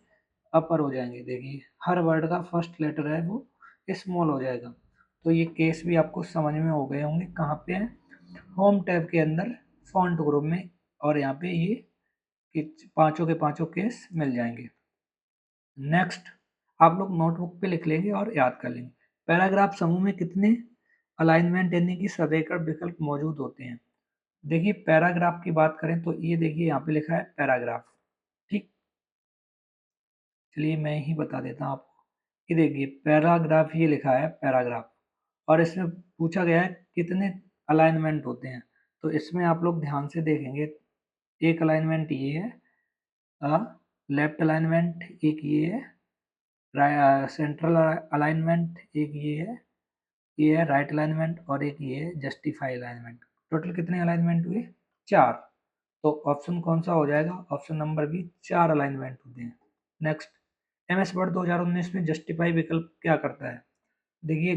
S1: अपर हो जाएंगे। देखिए हर वर्ड का फर्स्ट लेटर है वो स्मॉल हो जाएगा। तो ये केस भी आपको समझ में हो गए होंगे। कहाँ पे है? होम टैब के अंदर फॉन्ट ग्रुप में, और यहाँ पे ये पांचों के पांचों केस मिल जाएंगे। नेक्स्ट आप लोग नोटबुक पे लिख लेंगे और याद कर लेंगे। पैराग्राफ समूह में कितने अलाइनमेंट यानी कि सदैकड़ विकल्प मौजूद होते हैं? देखिए पैराग्राफ की बात करें तो ये देखिए यहाँ पे लिखा है पैराग्राफ। ठीक, चलिए मैं ही बता देता हूँ आपको। ये देखिए पैराग्राफ, ये लिखा है पैराग्राफ, और इसमें पूछा गया है कितने अलाइनमेंट होते हैं। तो इसमें आप लोग ध्यान से देखेंगे, एक अलाइनमेंट ये है, लेफ्ट अलाइनमेंट एक ये है, सेंट्रल अलाइनमेंट एक ये है राइट अलाइनमेंट, और एक ये है जस्टिफाई अलाइनमेंट। टोटल कितने अलाइनमेंट हुए? 4। तो ऑप्शन कौन सा हो जाएगा? ऑप्शन नंबर बी, 4 अलाइनमेंट होते हैं। नेक्स्ट, एमएस वर्ड 2019 में जस्टिफाई विकल्प क्या करता है? देखिए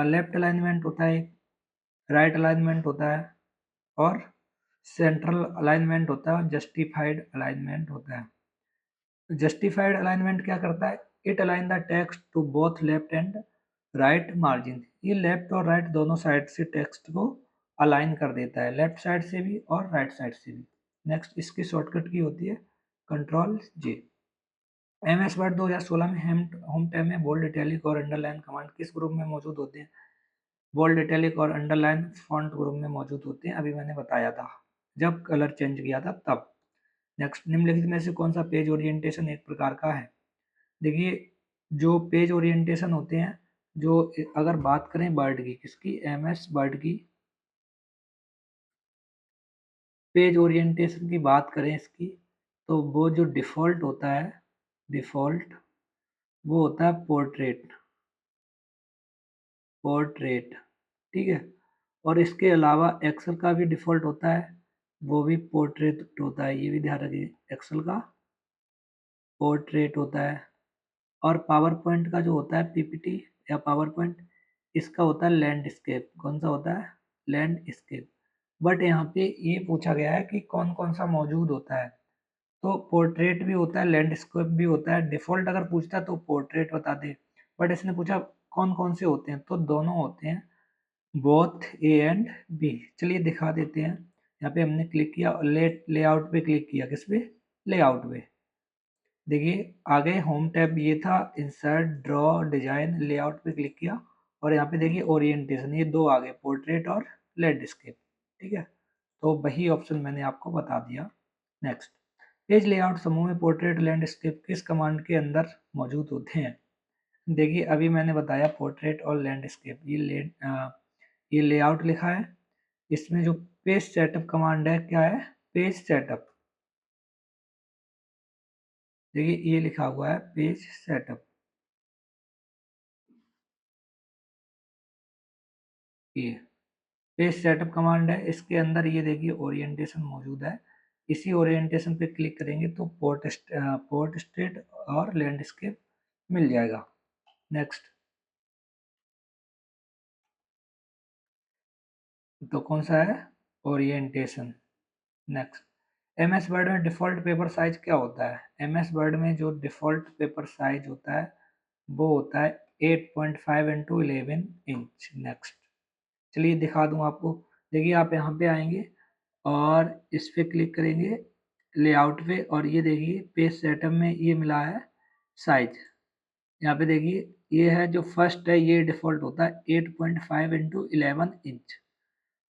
S1: लेफ्ट अलाइनमेंट होता है, राइट अलाइनमेंट होता है, और सेंट्रल अलाइनमेंट होता है, और जस्टिफाइड अलाइनमेंट होता है। जस्टिफाइड अलाइनमेंट क्या करता है? It align the text to both left and right margin. ये लेफ्ट और राइट दोनों साइड से टेक्स्ट को अलाइन कर देता है, लेफ्ट साइड से भी और राइट साइड से भी। नेक्स्ट इसकी शॉर्टकट की होती है कंट्रोल जे। एमएस वर्ड 2016 में होम टैब में बोल्ड, इटैलिक और अंडरलाइन कमांड किस ग्रुप में मौजूद होते हैं? बोल्ड, इटैलिक और अंडरलाइन फॉन्ट ग्रुप में मौजूद होते हैं, अभी मैंने बताया था जब कलर चेंज किया था तब। नेक्स्ट, निम्नलिखित में से कौन सा पेज ओरिएंटेशन एक प्रकार का है? देखिए जो पेज ओरिएंटेशन होते हैं, जो अगर बात करें वर्ड की, किसकी? एमएस वर्ड की पेज ओरिएंटेशन की बात करें इसकी, तो वो जो डिफ़ॉल्ट होता है, डिफ़ॉल्ट वो होता है पोर्ट्रेट, पोर्ट्रेट। ठीक है, और इसके अलावा एक्सेल का भी डिफ़ॉल्ट होता है, वो भी पोर्ट्रेट होता है, ये भी ध्यान रखिए, एक्सेल का पोर्ट्रेट होता है। और पावर पॉइंट का जो होता है पीपीटी या पावर पॉइंट, इसका होता है लैंडस्केप। कौन सा होता है? लैंडस्केप। बट यहाँ पे ये पूछा गया है कि कौन कौन सा मौजूद होता है, तो पोर्ट्रेट भी होता है, लैंडस्केप भी होता है। डिफ़ॉल्ट अगर पूछता तो पोर्ट्रेट बता दे, बट इसने पूछा कौन कौन से होते हैं, तो दोनों होते हैं, बोथ ए एंड बी। चलिए दिखा देते हैं। यहाँ पे हमने क्लिक किया, लेआउट पे क्लिक किया, किस पे? लेआउट पे। देखिए आगे होम टैब ये था, इंसर्ट, ड्रॉ, डिजाइन, लेआउट पे क्लिक किया, और यहाँ पे देखिए ओरिएंटेशन, ये दो आ गए, पोर्ट्रेट और लैंडस्केप। ठीक है, तो वही ऑप्शन मैंने आपको बता दिया। नेक्स्ट, पेज लेआउट समूह में पोर्ट्रेट, लैंडस्केप किस कमांड के अंदर मौजूद होते हैं? देखिए अभी मैंने बताया पोर्ट्रेट और लैंडस्केप, ये लेआउट लिखा है। इसमें जो पेज सेटअप कमांड है, क्या है? Page setup. देखिए ये लिखा हुआ है पेज सेटअप। ये पेज सेटअप कमांड है, इसके अंदर ये देखिए ओरिएंटेशन मौजूद है। इसी ओरिएंटेशन पे क्लिक करेंगे तो पोर्ट स्टेट और लैंडस्केप मिल जाएगा। नेक्स्ट, तो कौन सा है, orientation. Next, M S word में डिफ़ॉल्ट पेपर साइज क्या होता है? एम एस वर्ड में जो डिफ़ॉल्ट पेपर साइज होता है वो होता है 8.5 इंटू 11 इंच। नेक्स्ट, चलिए दिखा दूँ आपको। देखिए आप यहाँ पे आएंगे और इस पे क्लिक करेंगे लेआउट पे, और ये देखिए पेज सेटअप में ये मिला है साइज। यहाँ पे देखिए ये है जो फर्स्ट है, ये डिफ़ॉल्ट होता है 8.5 इंटू 11 इंच।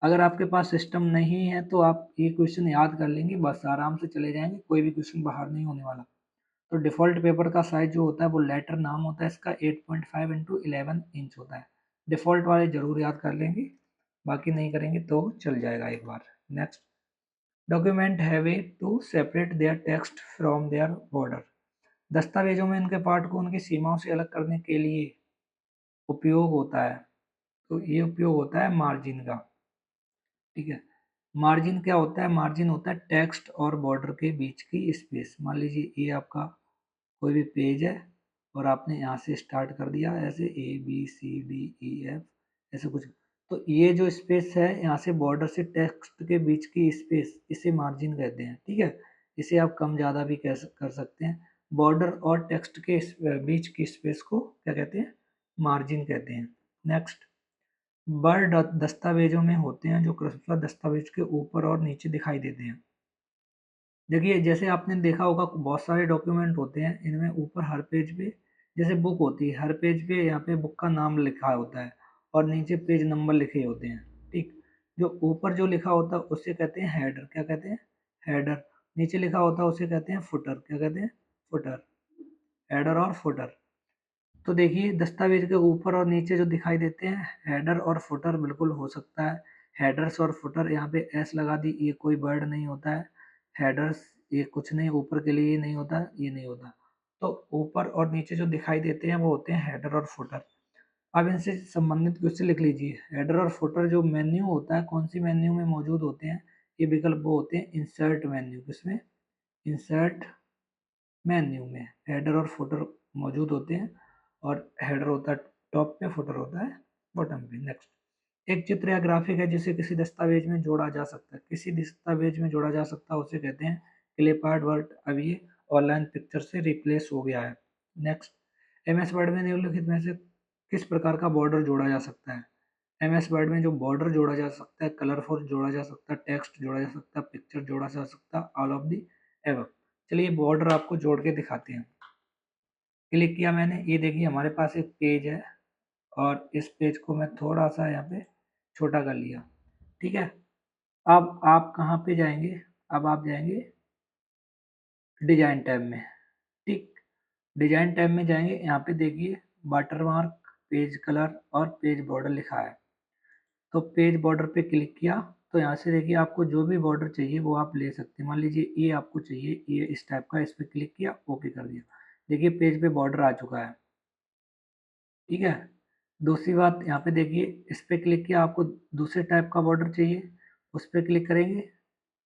S1: अगर आपके पास सिस्टम नहीं है तो आप ये क्वेश्चन याद कर लेंगे, बस आराम से चले जाएंगे, कोई भी क्वेश्चन बाहर नहीं होने वाला। तो डिफ़ॉल्ट पेपर का साइज जो होता है वो लेटर नाम होता है इसका 8.5 इंटू 11 इंच होता है। डिफ़ॉल्ट वाले ज़रूर याद कर लेंगे, बाकी नहीं करेंगे तो चल जाएगा एक बार। Next, document have a to separate their text from their border. दस्तावेजों में इनके पार्ट को उनकी सीमाओं से अलग करने के लिए उपयोग होता है, तो ये उपयोग होता है मार्जिन का। ठीक है, मार्जिन क्या होता है? मार्जिन होता है टेक्स्ट और बॉर्डर के बीच की स्पेस। मान लीजिए ये आपका कोई भी पेज है और आपने यहाँ से स्टार्ट कर दिया ऐसे ABCDEF ऐसे कुछ, तो ये जो स्पेस है यहाँ से बॉर्डर से टेक्स्ट के बीच की स्पेस, इसे मार्जिन कहते हैं। ठीक है, इसे आप कम ज़्यादा भी कर सकते हैं। बॉर्डर और टेक्स्ट के बीच की स्पेस को क्या कहते हैं? मार्जिन कहते हैं। नेक्स्ट, बर्ड दस्तावेजों में होते हैं जो क्रमशः दस्तावेज के ऊपर और नीचे दिखाई देते हैं। देखिए जैसे आपने देखा होगा बहुत सारे डॉक्यूमेंट होते हैं, इनमें ऊपर हर पेज पे जैसे बुक होती है, हर पेज पे यहाँ पे बुक का नाम लिखा होता है और नीचे पेज नंबर लिखे होते हैं। ठीक, जो ऊपर जो लिखा होता है उसे कहते हैं हेडर। क्या कहते हैं? हेडर। नीचे लिखा होता है उसे कहते हैं फुटर। क्या कहते हैं? फुटर। हेडर और फुटर। तो देखिए दस्तावेज के ऊपर और नीचे जो दिखाई देते हैं हेडर और फुटर, बिल्कुल हो सकता है हेडर्स और फुटर। यहाँ पे एस लगा दी, ये कोई वर्ड नहीं होता है। हेडर्स ये कुछ नहीं, ऊपर के लिए ये नहीं होता, ये नहीं होता। तो ऊपर और नीचे जो दिखाई देते हैं वो होते हैं हेडर और फुटर। अब इनसे संबंधित क्वेश्चन लिख लीजिए। हेडर और फुटर जो मेन्यू होता है, कौन सी मेन्यू में मौजूद होते हैं? ये विकल्प वो होते हैं इंसर्ट मेन्यू। किसमें? इंसर्ट मेन्यू में हेडर और फुटर मौजूद होते हैं, और हेडर होता है टॉप पे, फुटर होता है बॉटम पे। नेक्स्ट, एक चित्र या ग्राफिक है जिसे किसी दस्तावेज में जोड़ा जा सकता है। किसी दस्तावेज में जोड़ा जा सकता है उसे कहते हैं क्लिप आर्ट वर्ड। अब ये ऑनलाइन पिक्चर से रिप्लेस हो गया है। नेक्स्ट, एम एस वर्ड में निम्नलिखित में से किस प्रकार का बॉर्डर जोड़ा जा सकता है? एम एस वर्ड में जो बॉर्डर जोड़ा जा सकता है, कलरफुल जोड़ा जा सकता है, टेक्स्ट जोड़ा जा सकता है, पिक्चर जोड़ा जा सकता है, ऑल ऑफ दी एबव। चलिए बॉर्डर आपको जोड़ के दिखाते हैं। क्लिक किया मैंने, ये देखिए हमारे पास एक पेज है और इस पेज को मैं थोड़ा सा यहाँ पे छोटा कर लिया। ठीक है, अब आप कहाँ पे जाएंगे? अब आप जाएंगे डिजाइन टैब में। ठीक, डिजाइन टैब में जाएंगे, यहाँ पे देखिए वाटरमार्क, पेज कलर और पेज बॉर्डर लिखा है। तो पेज बॉर्डर पे क्लिक किया तो यहाँ से देखिए आपको जो भी बॉर्डर चाहिए वो आप ले सकते हैं। मान लीजिए ये आपको चाहिए, ये इस टाइप का, इस पर क्लिक किया, ओके कर दिया। देखिए पेज पे बॉर्डर आ चुका है। ठीक है, दूसरी बात यहाँ पे देखिए, इस पे क्लिक किया, आपको दूसरे टाइप का बॉर्डर चाहिए, उस पर क्लिक करेंगे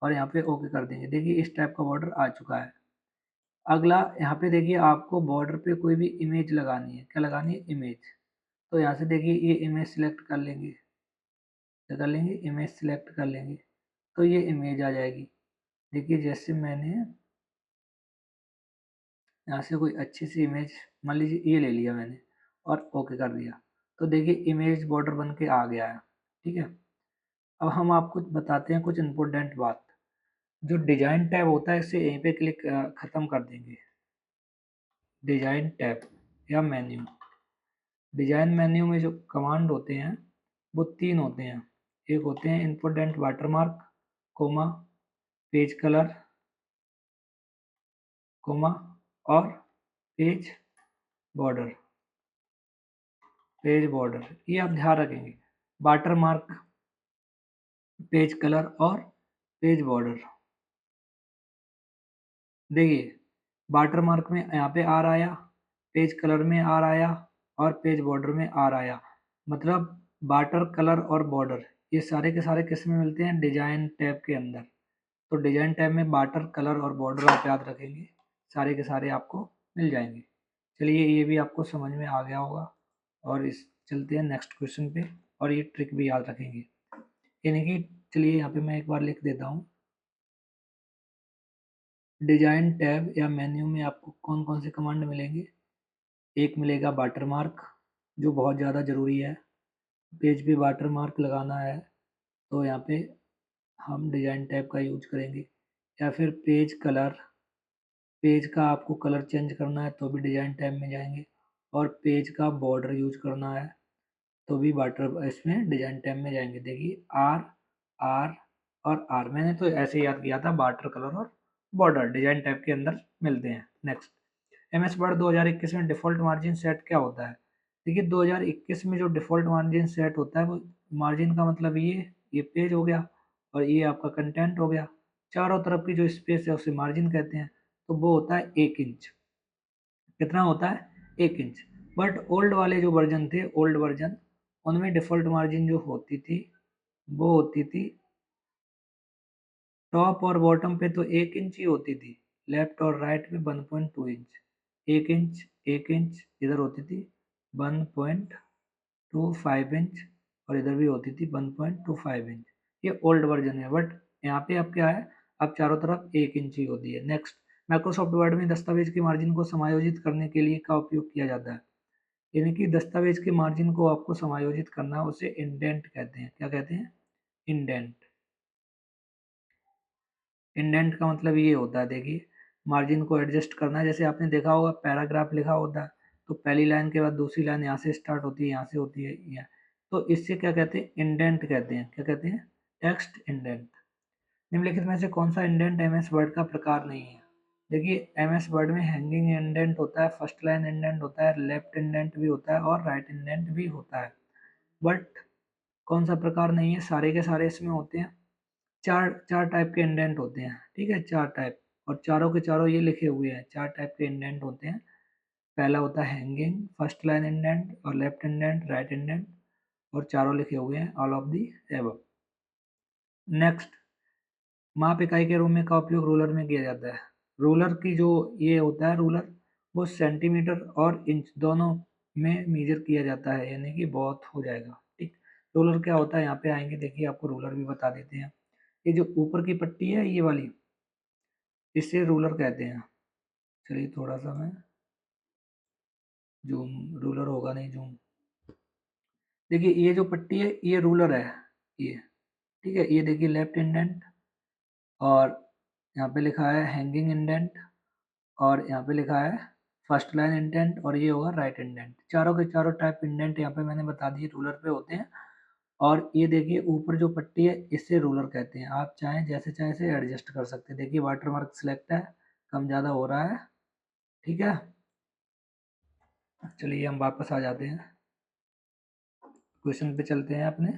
S1: और यहाँ पे ओके कर देंगे। देखिए इस टाइप का बॉर्डर आ चुका है। अगला यहाँ पे देखिए आपको बॉर्डर पे कोई भी इमेज लगानी है। क्या लगानी है? इमेज। तो यहाँ से देखिए ये इमेज सिलेक्ट कर लेंगे। क्या कर लेंगे? इमेज सिलेक्ट कर लेंगे, तो ये इमेज आ जाएगी। देखिए जैसे मैंने यहाँ से कोई अच्छी सी इमेज, मान लीजिए ये ले लिया मैंने और ओके कर दिया, तो देखिए इमेज बॉर्डर बन के आ गया है। ठीक है, अब हम आपको बताते हैं कुछ इम्पोर्टेंट बात। जो डिजाइन टैब होता है इसे यहीं पे क्लिक खत्म कर देंगे। डिजाइन टैब या मेन्यू, डिजाइन मेन्यू में जो कमांड होते हैं वो तीन होते हैं। एक होते हैं important watermark, comma, page colour, comma, और पेज बॉर्डर। पेज बॉर्डर ये आप ध्यान रखेंगे, वाटर मार्क, पेज कलर और पेज बॉर्डर। देखिए वाटर मार्क में यहाँ पे आर आया, पेज कलर में आर आया और पेज बॉर्डर में आर आया। मतलब वाटर कलर और बॉर्डर, ये सारे के सारे किस में मिलते हैं? डिजाइन टैब के अंदर। तो डिजाइन टैब में वाटर कलर और बॉर्डर आप याद रखेंगे, सारे के सारे आपको मिल जाएंगे। चलिए ये भी आपको समझ में आ गया होगा, और इस चलते हैं नेक्स्ट क्वेश्चन पे, और ये ट्रिक भी याद रखेंगे। यानी कि चलिए यहाँ पे मैं एक बार लिख देता हूँ, डिजाइन टैब या मेन्यू में आपको कौन कौन से कमांड मिलेंगे। एक मिलेगा वाटर मार्क, जो बहुत ज़्यादा ज़रूरी है, पेज पे वाटर मार्क लगाना है तो यहाँ पे हम डिजाइन टैब का यूज करेंगे। या फिर पेज कलर, पेज का आपको कलर चेंज करना है तो भी डिजाइन टैब में जाएंगे। और पेज का बॉर्डर यूज करना है तो भी वाटर इसमें डिजाइन टैब में जाएंगे। देखिए आर, आर और आर, मैंने तो ऐसे याद किया था, वाटर कलर और बॉर्डर डिजाइन टैब के अंदर मिलते हैं। नेक्स्ट, एमएस वर्ड 2021 में डिफ़ॉल्ट मार्जिन सेट क्या होता है? देखिए 2021 में जो डिफ़ॉल्ट मार्जिन सेट होता है, वो मार्जिन का मतलब ये पेज हो गया और ये आपका कंटेंट हो गया, चारों तरफ की जो स्पेस है उसे मार्जिन कहते हैं। तो वो होता है 1 इंच। कितना होता है? 1 इंच। बट ओल्ड वाले जो वर्जन थे, ओल्ड वर्जन, उनमें डिफ़ॉल्ट मार्जिन जो होती थी वो होती थी, टॉप और बॉटम पे तो 1 इंच ही होती थी, लेफ्ट और राइट में 1.2 इंच। 1 इंच, 1 इंच इधर होती थी 1.25 इंच, और इधर भी होती थी 1.25 इंच। ये ओल्ड वर्जन है, बट यहाँ पे अब क्या है, अब चारों तरफ 1 इंच ही होती है। नेक्स्ट, माइक्रोसॉफ्ट वर्ड में दस्तावेज के मार्जिन को समायोजित करने के लिए का उपयोग किया जाता है? यानी कि दस्तावेज के मार्जिन को आपको समायोजित करना है, उसे इंडेंट कहते हैं। क्या कहते हैं? इंडेंट। इंडेंट का मतलब ये होता है, देखिए मार्जिन को एडजस्ट करना है। जैसे आपने देखा होगा पैराग्राफ लिखा होता है, तो पहली लाइन के बाद दूसरी लाइन यहाँ से स्टार्ट होती है, यहाँ से होती है यहाँ, तो इससे क्या कहते हैं? इंडेंट कहते हैं। क्या कहते हैं? Text indent. निम्नलिखित में से कौन सा इंडेंट एमएस वर्ड का प्रकार नहीं है? देखिए एमएस वर्ड में हैंगिंग इंडेंट होता है, फर्स्ट लाइन इंडेंट होता है, लेफ्ट इंडेंट भी होता है और राइट इंडेंट भी होता है। बट कौन सा प्रकार नहीं है? सारे के सारे इसमें होते हैं। चार चार टाइप के इंडेंट होते हैं, ठीक है, 4 टाइप, और चारों के चारों ये लिखे हुए हैं, 4 टाइप के इंडेंट होते हैं। पहला होता है हैंगिंग, फर्स्ट लाइन इंडेंट और लेफ्ट इंडेंट, राइट इंडेंट, और चारों लिखे हुए हैं all of the above. Next, माप इकाई के रूप में का उपयोग रूलर में किया जाता है? रूलर की जो ये होता है रूलर, वो सेंटीमीटर और इंच दोनों में मेजर किया जाता है, यानी कि बहुत हो जाएगा। ठीक, रूलर क्या होता है, यहाँ पे आएंगे, देखिए आपको रूलर भी बता देते हैं। ये जो ऊपर की पट्टी है ये वाली, इसे रूलर कहते हैं। चलिए थोड़ा सा मैं जूम, रूलर होगा नहीं जूम, देखिए ये जो पट्टी है ये रूलर है, ये, ठीक है। ये देखिए लेफ्ट इंडेंट, और यहाँ पे लिखा है हैंगिंग इंडेंट, और यहाँ पे लिखा है फर्स्ट लाइन इंडेंट, और ये होगा राइट इंडेंट। चारों के चारों टाइप इंडेंट यहाँ पे मैंने बता दिए रूलर पे होते हैं। और ये देखिए ऊपर जो पट्टी है इसे रूलर कहते हैं। आप चाहें जैसे चाहे इसे एडजस्ट कर सकते हैं। देखिए वाटर मार्क सिलेक्ट है, कम ज़्यादा हो रहा है, ठीक है। चलिए हम वापस आ जाते हैं, क्वेश्चन पे चलते हैं अपने।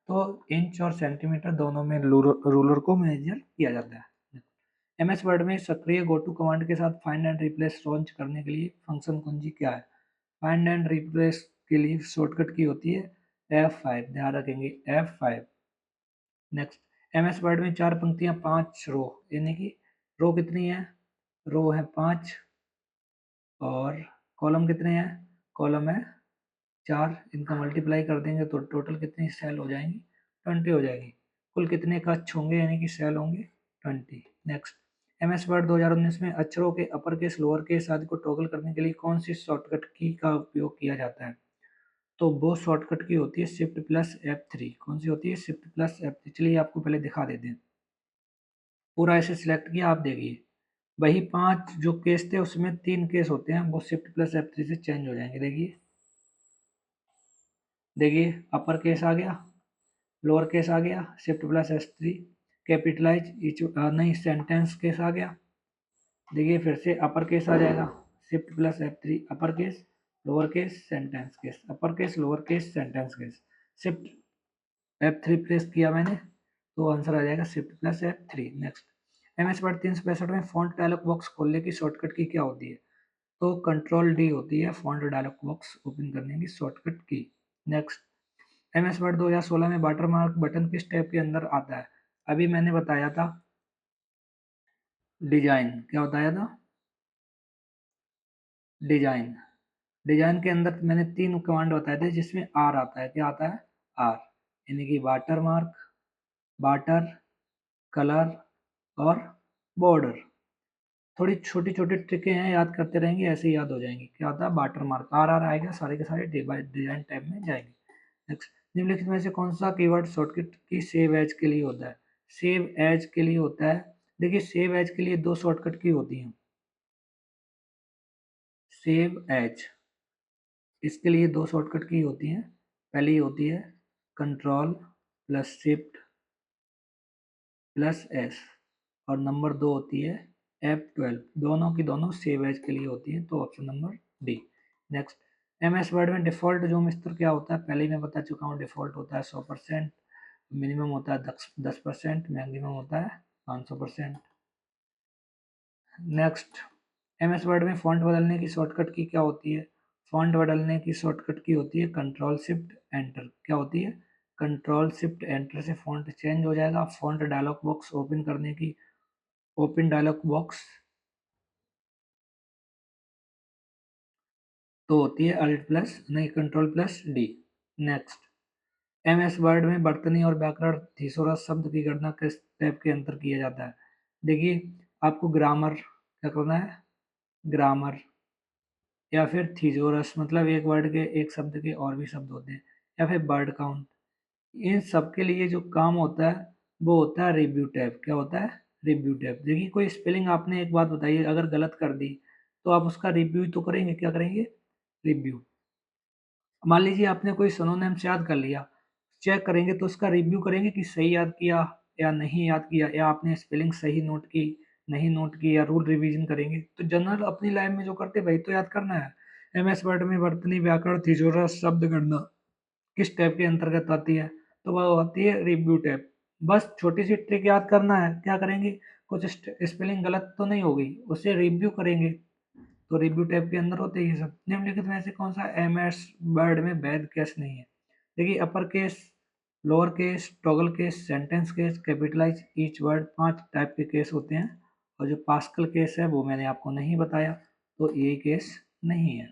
S1: तो इंच और सेंटीमीटर दोनों में रूलर को मेजर किया जाता है। एमएस वर्ड में सक्रिय गो टू कमांड के साथ फाइंड एंड रिप्लेस लॉन्च करने के लिए फंक्शन कुंजी क्या है? फाइंड एंड रिप्लेस के लिए शॉर्टकट की होती है F5, ध्यान रखेंगे F5। नेक्स्ट, एमएस वर्ड में 4 पंक्तियां 5 रो, यानी कि रो कितनी है? रो है 5, और कॉलम कितने हैं? कॉलम है 4। इनका मल्टीप्लाई कर देंगे तो टोटल कितनी सेल हो जाएंगी? 20 हो जाएगी। कुल कितने कक्ष होंगे, यानी कि सेल होंगे? 20। नेक्स्ट, एमएस वर्ड 2019 में अक्षरों के अपर केस लोअर केस आदि को टॉगल करने के लिए कौन सी शॉर्टकट की का उपयोग किया जाता है? तो वो शॉर्टकट की होती है शिफ्ट प्लस F3। कौन सी होती है? Shift plus F3। चलिए आपको पहले दिखा देते हैं। पूरा ऐसे सिलेक्ट किया, आप देखिए वही 5 जो केस थे उसमें 3 केस होते हैं, वो शिफ्ट प्लस F3 से चेंज हो जाएंगे। देखिए देखिए अपर केस आ गया, लोअर केस आ गया, shift plus S3, capitalise each नहीं, सेंटेंस केस आ गया। देखिए फिर से अपर केस आ जाएगा, shift plus F3, upper case, lower case, sentence case, upper case, lower case, sentence case. Shift F3 press किया मैंने, तो आंसर आ जाएगा shift plus F3। Next, MS word 365 में फॉन्ट डायलॉग बॉक्स खोलने की शॉर्टकट की क्या होती है? तो कंट्रोल D होती है फॉन्ट डायलॉग बॉक्स ओपन करने की शॉर्टकट की। नेक्स्ट, MS वर्ड 2016 में वाटरमार्क बटन किस टैब के अंदर आता है? अभी मैंने बताया था डिजाइन, क्या बताया था? डिजाइन। डिजाइन के अंदर मैंने 3 कमांड बताए थे जिसमें आर आता है। क्या आता है? आर, यानी कि वाटरमार्क, वाटर, कलर और बॉर्डर। थोड़ी छोटी छोटी ट्रिकें हैं, याद करते रहेंगे ऐसे ही याद हो जाएंगी। क्या होता है? वाटर मार्क, आर आर आएगा, सारे के सारे डिजाइन टैब में जाएंगे। नेक्स्ट, निम्नलिखित में से कौन सा कीवर्ड शॉर्टकट की सेव एज के लिए होता है? सेव एज के लिए होता है, देखिए सेव एज के लिए 2 शॉर्टकट की होती हैं। सेव एज, इसके लिए 2 शॉर्टकट की होती हैं। पहली होती है control plus shift plus S, और नंबर 2 होती है F12। दोनों की दोनों सेव एज के लिए होती हैं, तो option number D. Next, MS word में डिफ़ॉल्ट जूम स्तर क्या होता है? पहले ही मैं बता चुका हूँ, डिफ़ॉल्ट होता है 100%, मिनिमम होता है 10%, मैक्सिमम होता है 500%। नेक्स्ट, MS वर्ड में फॉन्ट बदलने की शॉर्टकट की क्या होती है? फॉन्ट बदलने की शॉर्टकट की होती है कंट्रोल शिफ्ट एंटर। क्या होती है? कंट्रोल शिफ्ट एंटर से फॉन्ट चेंज हो जाएगा। फॉन्ट डायलॉग बॉक्स ओपन करने की, ओपन डायलॉग बॉक्स तो होती है अल्ट प्लस, नहीं control plus D. Next, MS word में वर्तनी और व्याकरण थिसोरस शब्द की गणना किस टैब के अंतर किया जाता है? देखिए, आपको ग्रामर क्या करना है? ग्रामर, या फिर थिसोरस मतलब एक वर्ड के, एक शब्द के और भी शब्द होते हैं, या फिर वर्ड काउंट। इन सब के लिए जो काम होता है वो होता है रिव्यू टैब। क्या होता है? Review tab. देखिए, कोई स्पेलिंग आपने एक बात बताइए अगर गलत कर दी तो आप उसका रिव्यू तो करेंगे। क्या करेंगे? रिव्यू। मान लीजिए आपने कोई सिनोनिम्स याद कर लिया, चेक करेंगे तो उसका रिव्यू करेंगे कि सही याद किया या नहीं याद किया, या आपने स्पेलिंग सही नोट की, नहीं नोट की, या रूल रिवीजन करेंगे। तो जनरल अपनी लाइफ में जो करते वही तो याद करना है। MS वर्ड में वर्तनी व्याकरण थिसोरस शब्द गणना किस टैब के अंतर्गत आती है? तो वह आती है रिव्यू टैब। बस छोटी सी ट्रिक याद करना है। क्या करेंगे? कुछ स्पेलिंग गलत तो नहीं होगी, उसे रिव्यू करेंगे, तो रिव्यू टैब के अंदर होते हैं ये सब। निम्नलिखित में से कौन सा MS वर्ड में वैध केस नहीं है? देखिए, upper case, lower case, toggle case, sentence case, capitalise each word, 5 type के केस होते हैं। और जो पास्कल केस है वो मैंने आपको नहीं बताया, तो ये केस नहीं है।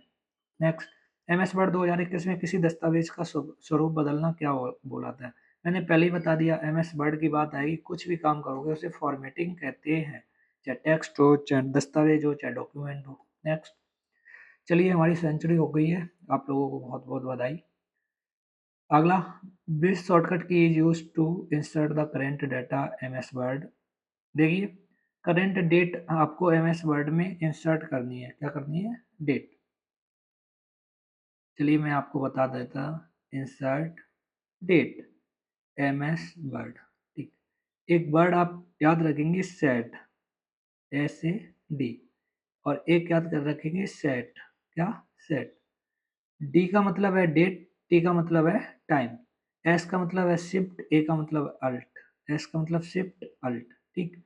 S1: नेक्स्ट, MS वर्ड 2021 में किसी दस्तावेज का स्वरूप बदलना क्या बोला था? मैंने पहले ही बता दिया, MS वर्ड की बात आएगी, कुछ भी काम करोगे उसे फॉर्मेटिंग कहते हैं, चाहे टेक्स्ट हो, चाहे दस्तावेज हो, चाहे डॉक्यूमेंट हो। नेक्स्ट, चलिए हमारी सेंचुरी हो गई है, आप लोगों को बहुत बहुत बधाई। अगला, which shortcut key is used to insert the current data MS word? देखिए, करेंट डेट आपको MS वर्ड में इंसर्ट करनी है। क्या करनी है? डेट। चलिए मैं आपको बता देता, इंसर्ट डेट MS वर्ड। ठीक, एक वर्ड आप याद रखेंगे सेट, SAD, और एक याद कर रखेंगे सेट। क्या? सेट। डी का मतलब है डेट, टी का मतलब है टाइम, एस का मतलब है शिफ्ट, ए का मतलब अल्ट, एस का मतलब शिफ्ट अल्ट। ठीक,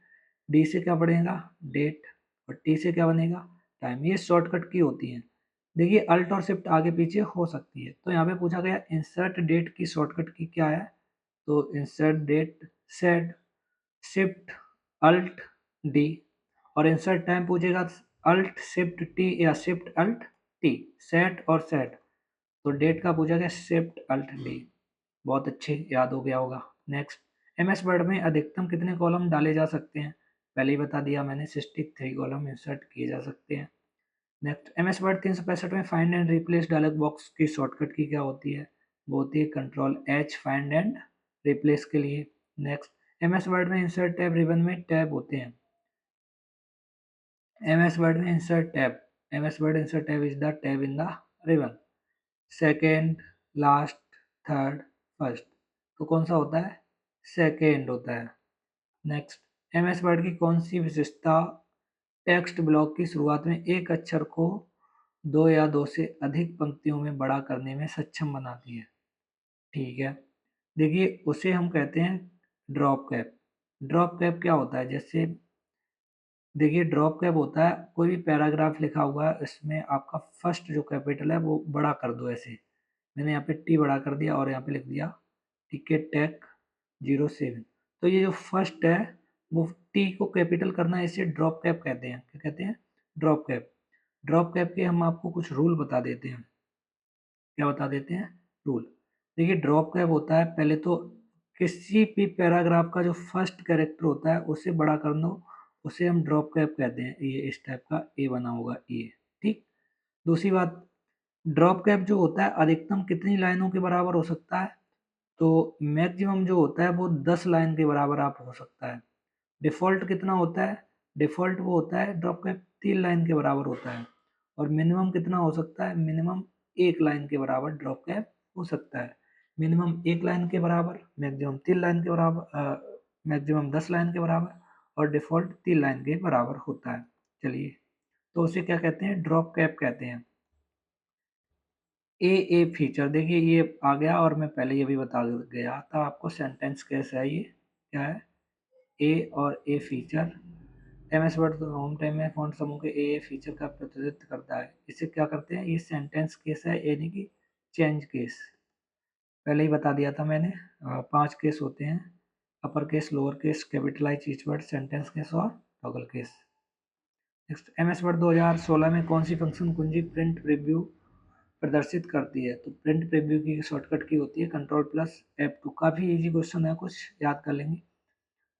S1: डी से क्या बढ़ेगा? डेट, और टी से क्या बनेगा? टाइम। ये शॉर्टकट की होती हैं। देखिए, अल्ट और शिफ्ट आगे पीछे हो सकती है, तो यहाँ पे पूछा गया इंसर्ट डेट की शॉर्टकट की क्या है? तो insert date set, shift alt D, और इंसर्ट टाइम पूछेगा अल्ट शिफ्ट टी या शिफ्ट अल्ट टी, सेट और सेट। तो डेट का पूछा गया शिफ्ट अल्ट डी। बहुत अच्छे, याद हो गया होगा। नेक्स्ट, MS वर्ड में अधिकतम कितने कॉलम डाले जा सकते हैं? पहले ही बता दिया मैंने, 63 कॉलम इंसर्ट किए जा सकते हैं। नेक्स्ट, MS वर्ड 365 में find and replace dialog box की शॉर्टकट की क्या होती है? वो होती है control H find and replace के लिए। नेक्स्ट, MS वर्ड में इंसर्ट टैब रिबन में टैब होते हैं। MS वर्ड में insert tab, MS word insert tab is the tab in the ribbon. Second, last, third, first, तो कौन सा होता है? सेकेंड होता है। नेक्स्ट, MS वर्ड की कौन सी विशेषता टेक्स्ट ब्लॉक की शुरुआत में एक अक्षर को 2 या 2 से अधिक पंक्तियों में बड़ा करने में सक्षम बनाती है? ठीक है, देखिए उसे हम कहते हैं ड्रॉप कैप। ड्रॉप कैप क्या होता है? जैसे देखिए, ड्रॉप कैप होता है कोई भी पैराग्राफ लिखा हुआ है, इसमें आपका फर्स्ट जो कैपिटल है वो बड़ा कर दो ऐसे। मैंने यहाँ पे टी बड़ा कर दिया और यहाँ पे लिख दिया टिकट टैक 07। तो ये जो फर्स्ट है वो टी को कैपिटल करना है, इसे ड्रॉप कैप कहते हैं। क्या कहते हैं? Drop cap. ड्रॉप कैप के हम आपको कुछ रूल बता देते हैं। क्या बता देते हैं? रूल। देखिए ड्रॉप कैप होता है, पहले तो किसी भी पैराग्राफ का जो फर्स्ट कैरेक्टर होता है उसे बड़ा कर दो, उसे हम ड्रॉप कैप कहते हैं। ये इस टाइप का ए बना होगा ए। ठीक। दूसरी बात, ड्रॉप कैप जो होता है अधिकतम कितनी लाइनों के बराबर हो सकता है? तो मैक्सिमम जो होता है वो 10 लाइन के बराबर आप हो सकता है। डिफ़ॉल्ट कितना होता है? डिफ़ॉल्ट वो होता है ड्रॉप कैप 3 लाइन के बराबर होता है। और मिनिमम कितना हो सकता है? मिनिमम 1 लाइन के बराबर ड्रॉप कैप हो सकता है। मिनिमम 1 लाइन के बराबर, मैक्सिमम 3 लाइन के बराबर, मैक्सिमम 10 लाइन के बराबर और डिफ़ॉल्ट 3 लाइन के बराबर होता है। चलिए, तो उसे क्या कहते हैं? ड्रॉप कैप कहते हैं। ए फीचर, देखिए ये आ गया और मैं पहले ये भी बता गया था आपको सेंटेंस कैसे है ये। क्या है? ए और A feature MS Word home time में फ़ॉन्ट समूह के ए फीचर का प्रतिनिधित्व करता है। इसे क्या करते हैं? ये सेंटेंस केस है, यानी कि चेंज केस। पहले ही बता दिया था मैंने। 5 केस होते हैं, upper case, lower case, capitalise each word, sentence case और toggle case. Next, MS Word 2016 में कौन सी फंक्शन कुंजी प्रिंट प्रीव्यू प्रदर्शित करती है? तो प्रिंट प्रीव्यू की शॉर्टकट की होती है कंट्रोल प्लस F2। काफ़ी इजी क्वेश्चन है, कुछ याद कर लेंगे।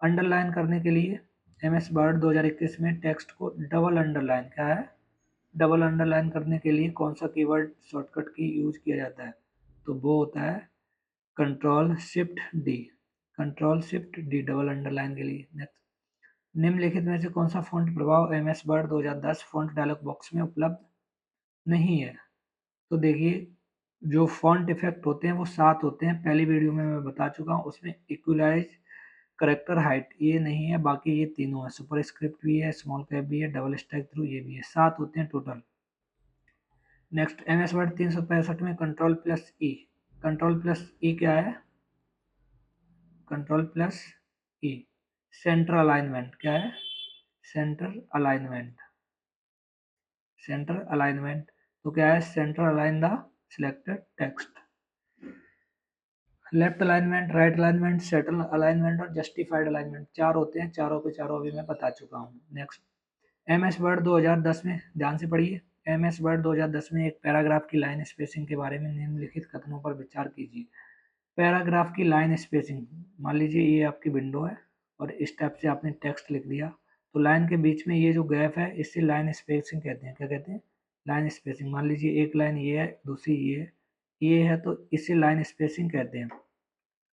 S1: अंडरलाइन करने के लिए एमएस वर्ड 2021 में टेक्स्ट को डबल अंडरलाइन, क्या है? डबल अंडरलाइन करने के लिए कौन सा कीवर्ड शॉर्टकट की यूज किया जाता है? तो वो होता है control shift D. Control shift D double underline के लिए। नेक्स्ट, निम्नलिखित में से कौन सा फॉन्ट प्रभाव MS word 2010 font dialog box में उपलब्ध नहीं है? तो देखिए, जो फॉन्ट इफेक्ट होते हैं वो 7 होते हैं, पहली वीडियो में मैं बता चुका हूँ। उसमें इक्वलाइज, करेक्टर हाइट ये नहीं है, बाकी ये तीनों है। सुपर स्क्रिप्ट भी है, स्मॉल कैप भी है, डबल स्टैक थ्रू ये भी है। 7 होते हैं टोटल। नेक्स्ट, एमएस वर्ड 365 में कंट्रोल प्लस ई। कंट्रोल प्लस ई क्या है? कंट्रोल प्लस ई सेंटर अलाइनमेंट। क्या है? Centre alignment. Centre alignment. तो क्या है? Centre align the selected text. Left alignment, right alignment, settle alignment और जस्टिफाइड अलाइनमेंट, 4 होते हैं। चारों के चारों अभी मैं बता चुका हूँ। नेक्स्ट, एमएस वर्ड 2010 में ध्यान से पढ़िए। एमएस वर्ड 2010 में एक पैराग्राफ की लाइन स्पेसिंग के बारे में निम्नलिखित कथनों पर विचार कीजिए। पैराग्राफ की लाइन स्पेसिंग, मान लीजिए ये आपकी विंडो है और इस टाइप से आपने टेक्स्ट लिख दिया, तो लाइन के बीच में ये जो गैप है इसे लाइन स्पेसिंग कहते हैं। क्या कहते हैं? Line spacing. मान लीजिए एक लाइन ये है, दूसरी ये है, तो इसे लाइन स्पेसिंग कहते हैं।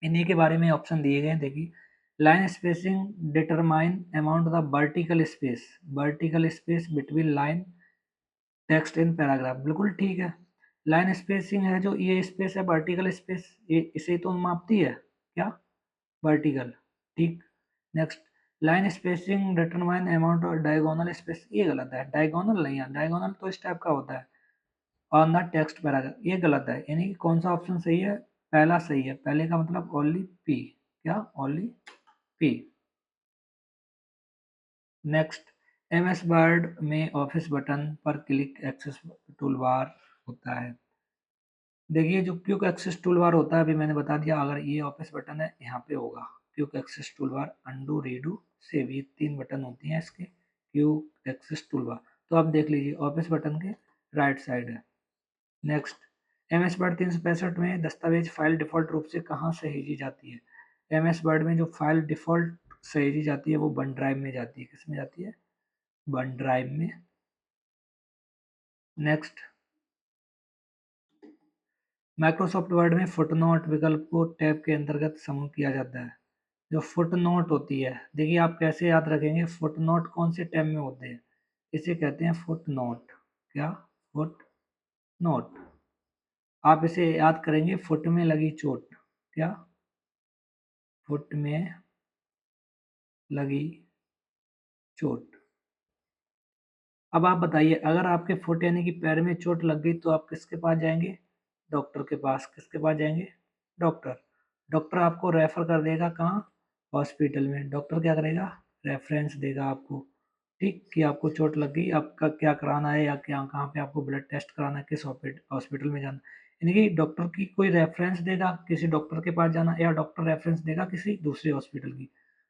S1: इन्हीं के बारे में ऑप्शन दिए गए हैं, देखिए। Line spacing determine amount of the vertical space between line text in paragraph, बिल्कुल ठीक है। लाइन स्पेसिंग है जो ये स्पेस है, वर्टिकल स्पेस, ये इसे तो मापती है। क्या? वर्टिकल। ठीक। Next, line spacing determine amount of diagonal space, ये गलत है। डायगोनल नहीं है, डायगोनल तो इस टाइप का होता है ऑन द टेक्स्ट पैराग्राफ, ये गलत है। यानी कि कौन सा ऑप्शन सही है? पहला सही है। पहले का मतलब ओनली पी। क्या? Only P. Next, MS Word में ऑफिस बटन पर क्लिक एक्सेस टूल बार होता है। देखिए जो क्विक एक्सेस टूल बार होता है, अभी मैंने बता दिया, अगर ये ऑफिस बटन है यहाँ पे होगा quick access tool bar, undo, redo, save, ये 3 बटन होती हैं इसके क्विक एक्सेस टूल बार। तो आप देख लीजिए ऑफिस बटन के राइट साइड है। नेक्स्ट, एमएस वर्ड 365 में दस्तावेज फाइल डिफ़ॉल्ट रूप से कहाँ सहेजी जाती है? एमएस वर्ड में जो फाइल डिफ़ॉल्ट सहेजी जाती है वो वन ड्राइव में जाती है। किस में जाती है? वन ड्राइव में। नेक्स्ट, माइक्रोसॉफ्ट वर्ड में फुटनोट विकल्प को टैब के अंतर्गत समूह किया जाता है। जो फुटनोट होती है, देखिए आप कैसे याद रखेंगे फुटनोट कौन से टैब में होते हैं? इसे कहते हैं फुटनोट। क्या? फुटनोट। आप इसे याद करेंगे फुट में लगी चोट। क्या? फुट में लगी चोट। अब आप बताइए, अगर आपके फुट यानी कि पैर में चोट लग गई तो आप किसके पास जाएंगे? डॉक्टर के पास। किसके पास जाएंगे? डॉक्टर। डॉक्टर आपको रेफर कर देगा कहाँ? हॉस्पिटल में। डॉक्टर क्या करेगा? रेफरेंस देगा आपको। ठीक, कि आपको चोट लग गई, आपका क्या कराना है या क्या कहाँ पे आपको ब्लड टेस्ट कराना है, किस हॉस्पिटल में जाना। यानी कि डॉक्टर की कोई रेफरेंस देगा किसी डॉक्टर के पास जाना, या डॉक्टर रेफरेंस देगा किसी दूसरे हॉस्पिटल की।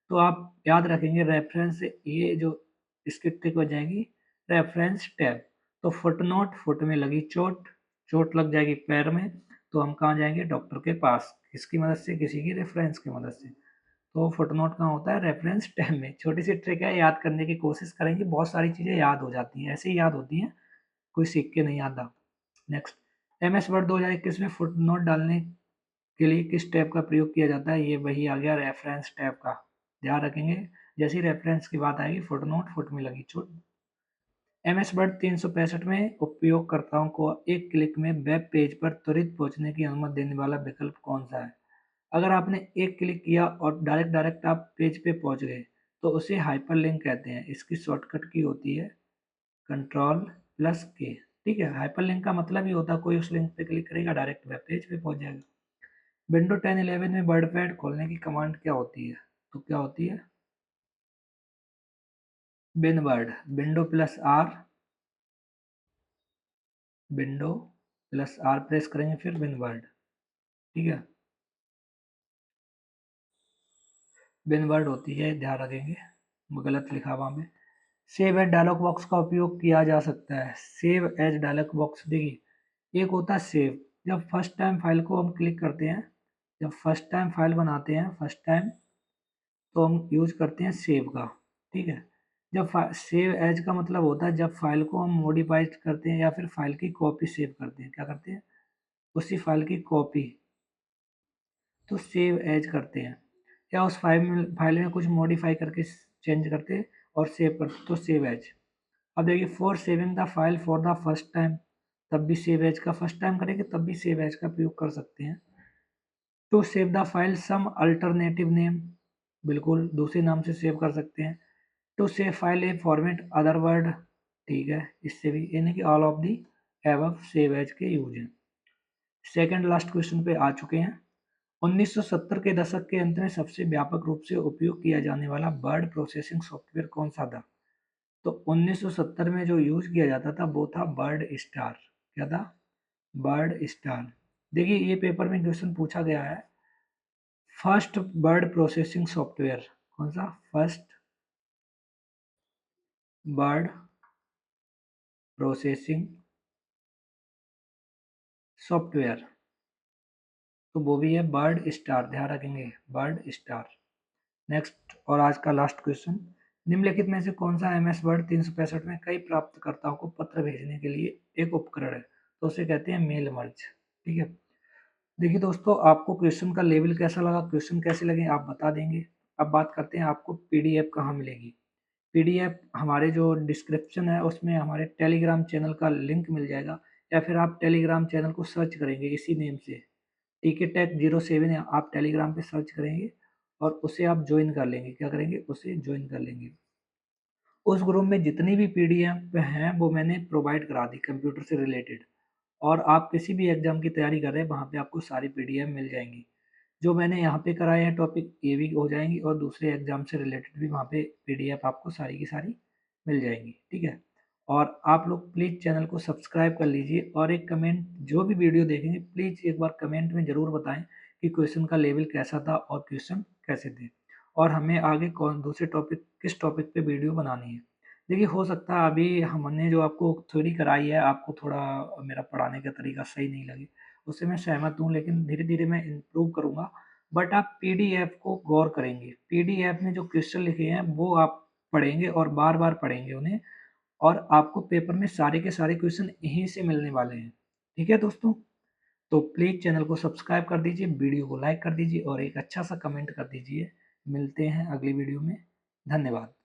S1: तो आप याद रखेंगे रेफरेंस, ये जो इसकी ट्रिक हो जाएगी रेफरेंस टैब। तो फुट नोट, फुट में लगी चोट, चोट लग जाएगी पैर में, तो हम कहाँ जाएंगे? डॉक्टर के पास। किसकी मदद से? किसी की रेफरेंस की मदद से। तो फुट नोट कहाँ होता है? रेफरेंस टैब में। छोटी सी ट्रिक है, याद करने की कोशिश करेंगे, बहुत सारी चीज़ें याद हो जाती हैं, ऐसे ही याद होती हैं, कोई सीख के नहीं आता। नेक्स्ट, MS वर्ड 2021 में फुट नोट डालने के लिए किस टैब का प्रयोग किया जाता है? ये वही आ गया रेफरेंस टैब का। ध्यान रखेंगे, जैसी रेफरेंस की बात आएगी, फुट नोट, फुट में लगी चोट। MS वर्ड 365 में उपयोगकर्ताओं को एक क्लिक में वेब पेज पर त्वरित पहुंचने की अनुमति देने वाला विकल्प कौन सा है? अगर आपने एक क्लिक किया और डायरेक्ट आप पेज पे पहुंच गए, तो उसे हाइपरलिंक कहते हैं। इसकी शॉर्टकट की होती है Ctrl+K। ठीक है, हाइपरलिंक का मतलब ही होता है कोई उस लिंक पे क्लिक करेगा डायरेक्ट वेब पेज पे पहुंच जाएगा। विंडो 10-11 में वर्डपैड खोलने की कमांड क्या होती है? तो क्या होती है? बिनवर्ड, विंडो प्लस आर प्रेस करेंगे फिर विनवर्ड। ठीक है, विनवर्ड होती है, ध्यान रखेंगे, गलत लिखा वहाँ पे। सेव एज डायलॉग बॉक्स का उपयोग किया जा सकता है। सेव एज डायलॉग बॉक्स, देखिए एक होता है सेव, जब फर्स्ट टाइम फाइल को हम क्लिक करते हैं, जब फर्स्ट टाइम फाइल बनाते हैं फर्स्ट टाइम, तो हम यूज करते हैं सेव का। ठीक है, जब सेव एज का मतलब होता है जब फाइल को हम मॉडिफाई करते हैं या फिर फाइल की कॉपी सेव करते हैं, क्या करते हैं? उसी फाइल की कॉपी, तो सेव एज करते हैं। या उस फाइल में कुछ मॉडिफाई करके चेंज करते और सेव करते, तो सेव एज। अब देखिए, for saving the file for the first time, तब भी सेव एज का, फर्स्ट टाइम करेंगे तब भी सेव एज का प्रयोग कर सकते हैं। To save the file some alternative name, बिल्कुल दूसरे नाम से सेव कर सकते हैं। To save file a format other word, ठीक है, इससे भी, यानी कि all of the above save as के यूज हैं। सेकंड लास्ट क्वेश्चन पे आ चुके हैं। 1970 के दशक के अंत में सबसे व्यापक रूप से उपयोग किया जाने वाला वर्ड प्रोसेसिंग सॉफ्टवेयर कौन सा था? तो 1970 में जो यूज किया जाता था वो था वर्ड स्टार। क्या था? Word star. देखिए ये पेपर में क्वेश्चन पूछा गया है, फर्स्ट वर्ड प्रोसेसिंग सॉफ्टवेयर कौन सा? फर्स्ट वर्ड प्रोसेसिंग सॉफ्टवेयर, तो वो भी है वर्ड स्टार, ध्यान रखेंगे, वर्ड स्टार। नेक्स्ट और आज का लास्ट क्वेश्चन, निम्नलिखित में से कौन सा MS वर्ड 365 में कई प्राप्तकर्ताओं को पत्र भेजने के लिए एक उपकरण है? तो उसे कहते हैं मेल मर्ज। ठीक है, देखिए दोस्तों, आपको क्वेश्चन का लेवल कैसा लगा, क्वेश्चन कैसे लगे आप बता देंगे। अब बात करते हैं आपको PDF कहाँ मिलेगी। PDF हमारे जो डिस्क्रिप्शन है उसमें हमारे टेलीग्राम चैनल का लिंक मिल जाएगा, या फिर आप टेलीग्राम चैनल को सर्च करेंगे इसी नेम से, TKTech07 आप टेलीग्राम पे सर्च करेंगे और उसे आप ज्वाइन कर लेंगे। क्या करेंगे? उसे ज्वाइन कर लेंगे। उस ग्रुप में जितनी भी PDF हैं वो मैंने प्रोवाइड करा दी कंप्यूटर से रिलेटेड, और आप किसी भी एग्जाम की तैयारी कर रहे हैं वहाँ पे आपको सारी PDF मिल जाएंगी। जो मैंने यहाँ पे कराए हैं टॉपिक, ये भी हो जाएंगी, और दूसरे एग्जाम से रिलेटेड भी वहाँ पे PDF आपको सारी की सारी मिल जाएंगी। ठीक है, और आप लोग प्लीज़ चैनल को सब्सक्राइब कर लीजिए, और एक कमेंट, जो भी वीडियो देखेंगे प्लीज़ एक बार कमेंट में ज़रूर बताएं कि क्वेश्चन का लेवल कैसा था और क्वेश्चन कैसे थे, और हमें आगे कौन दूसरे टॉपिक, किस टॉपिक पे वीडियो बनानी है। देखिए हो सकता है अभी हमने जो आपको थ्योरी कराई है आपको थोड़ा मेरा पढ़ाने का तरीका सही नहीं लगे, उससे मैं सहमत हूँ, लेकिन धीरे धीरे मैं इम्प्रूव करूँगा। बट आप PDF को गौर करेंगे, PDF में जो क्वेश्चन लिखे हैं वो आप पढ़ेंगे और बार बार पढ़ेंगे उन्हें, और आपको पेपर में सारे के सारे क्वेश्चन यहीं से मिलने वाले हैं। ठीक है दोस्तों, तो प्लीज़ चैनल को सब्सक्राइब कर दीजिए, वीडियो को लाइक कर दीजिए और एक अच्छा सा कमेंट कर दीजिए। मिलते हैं अगली वीडियो में। धन्यवाद।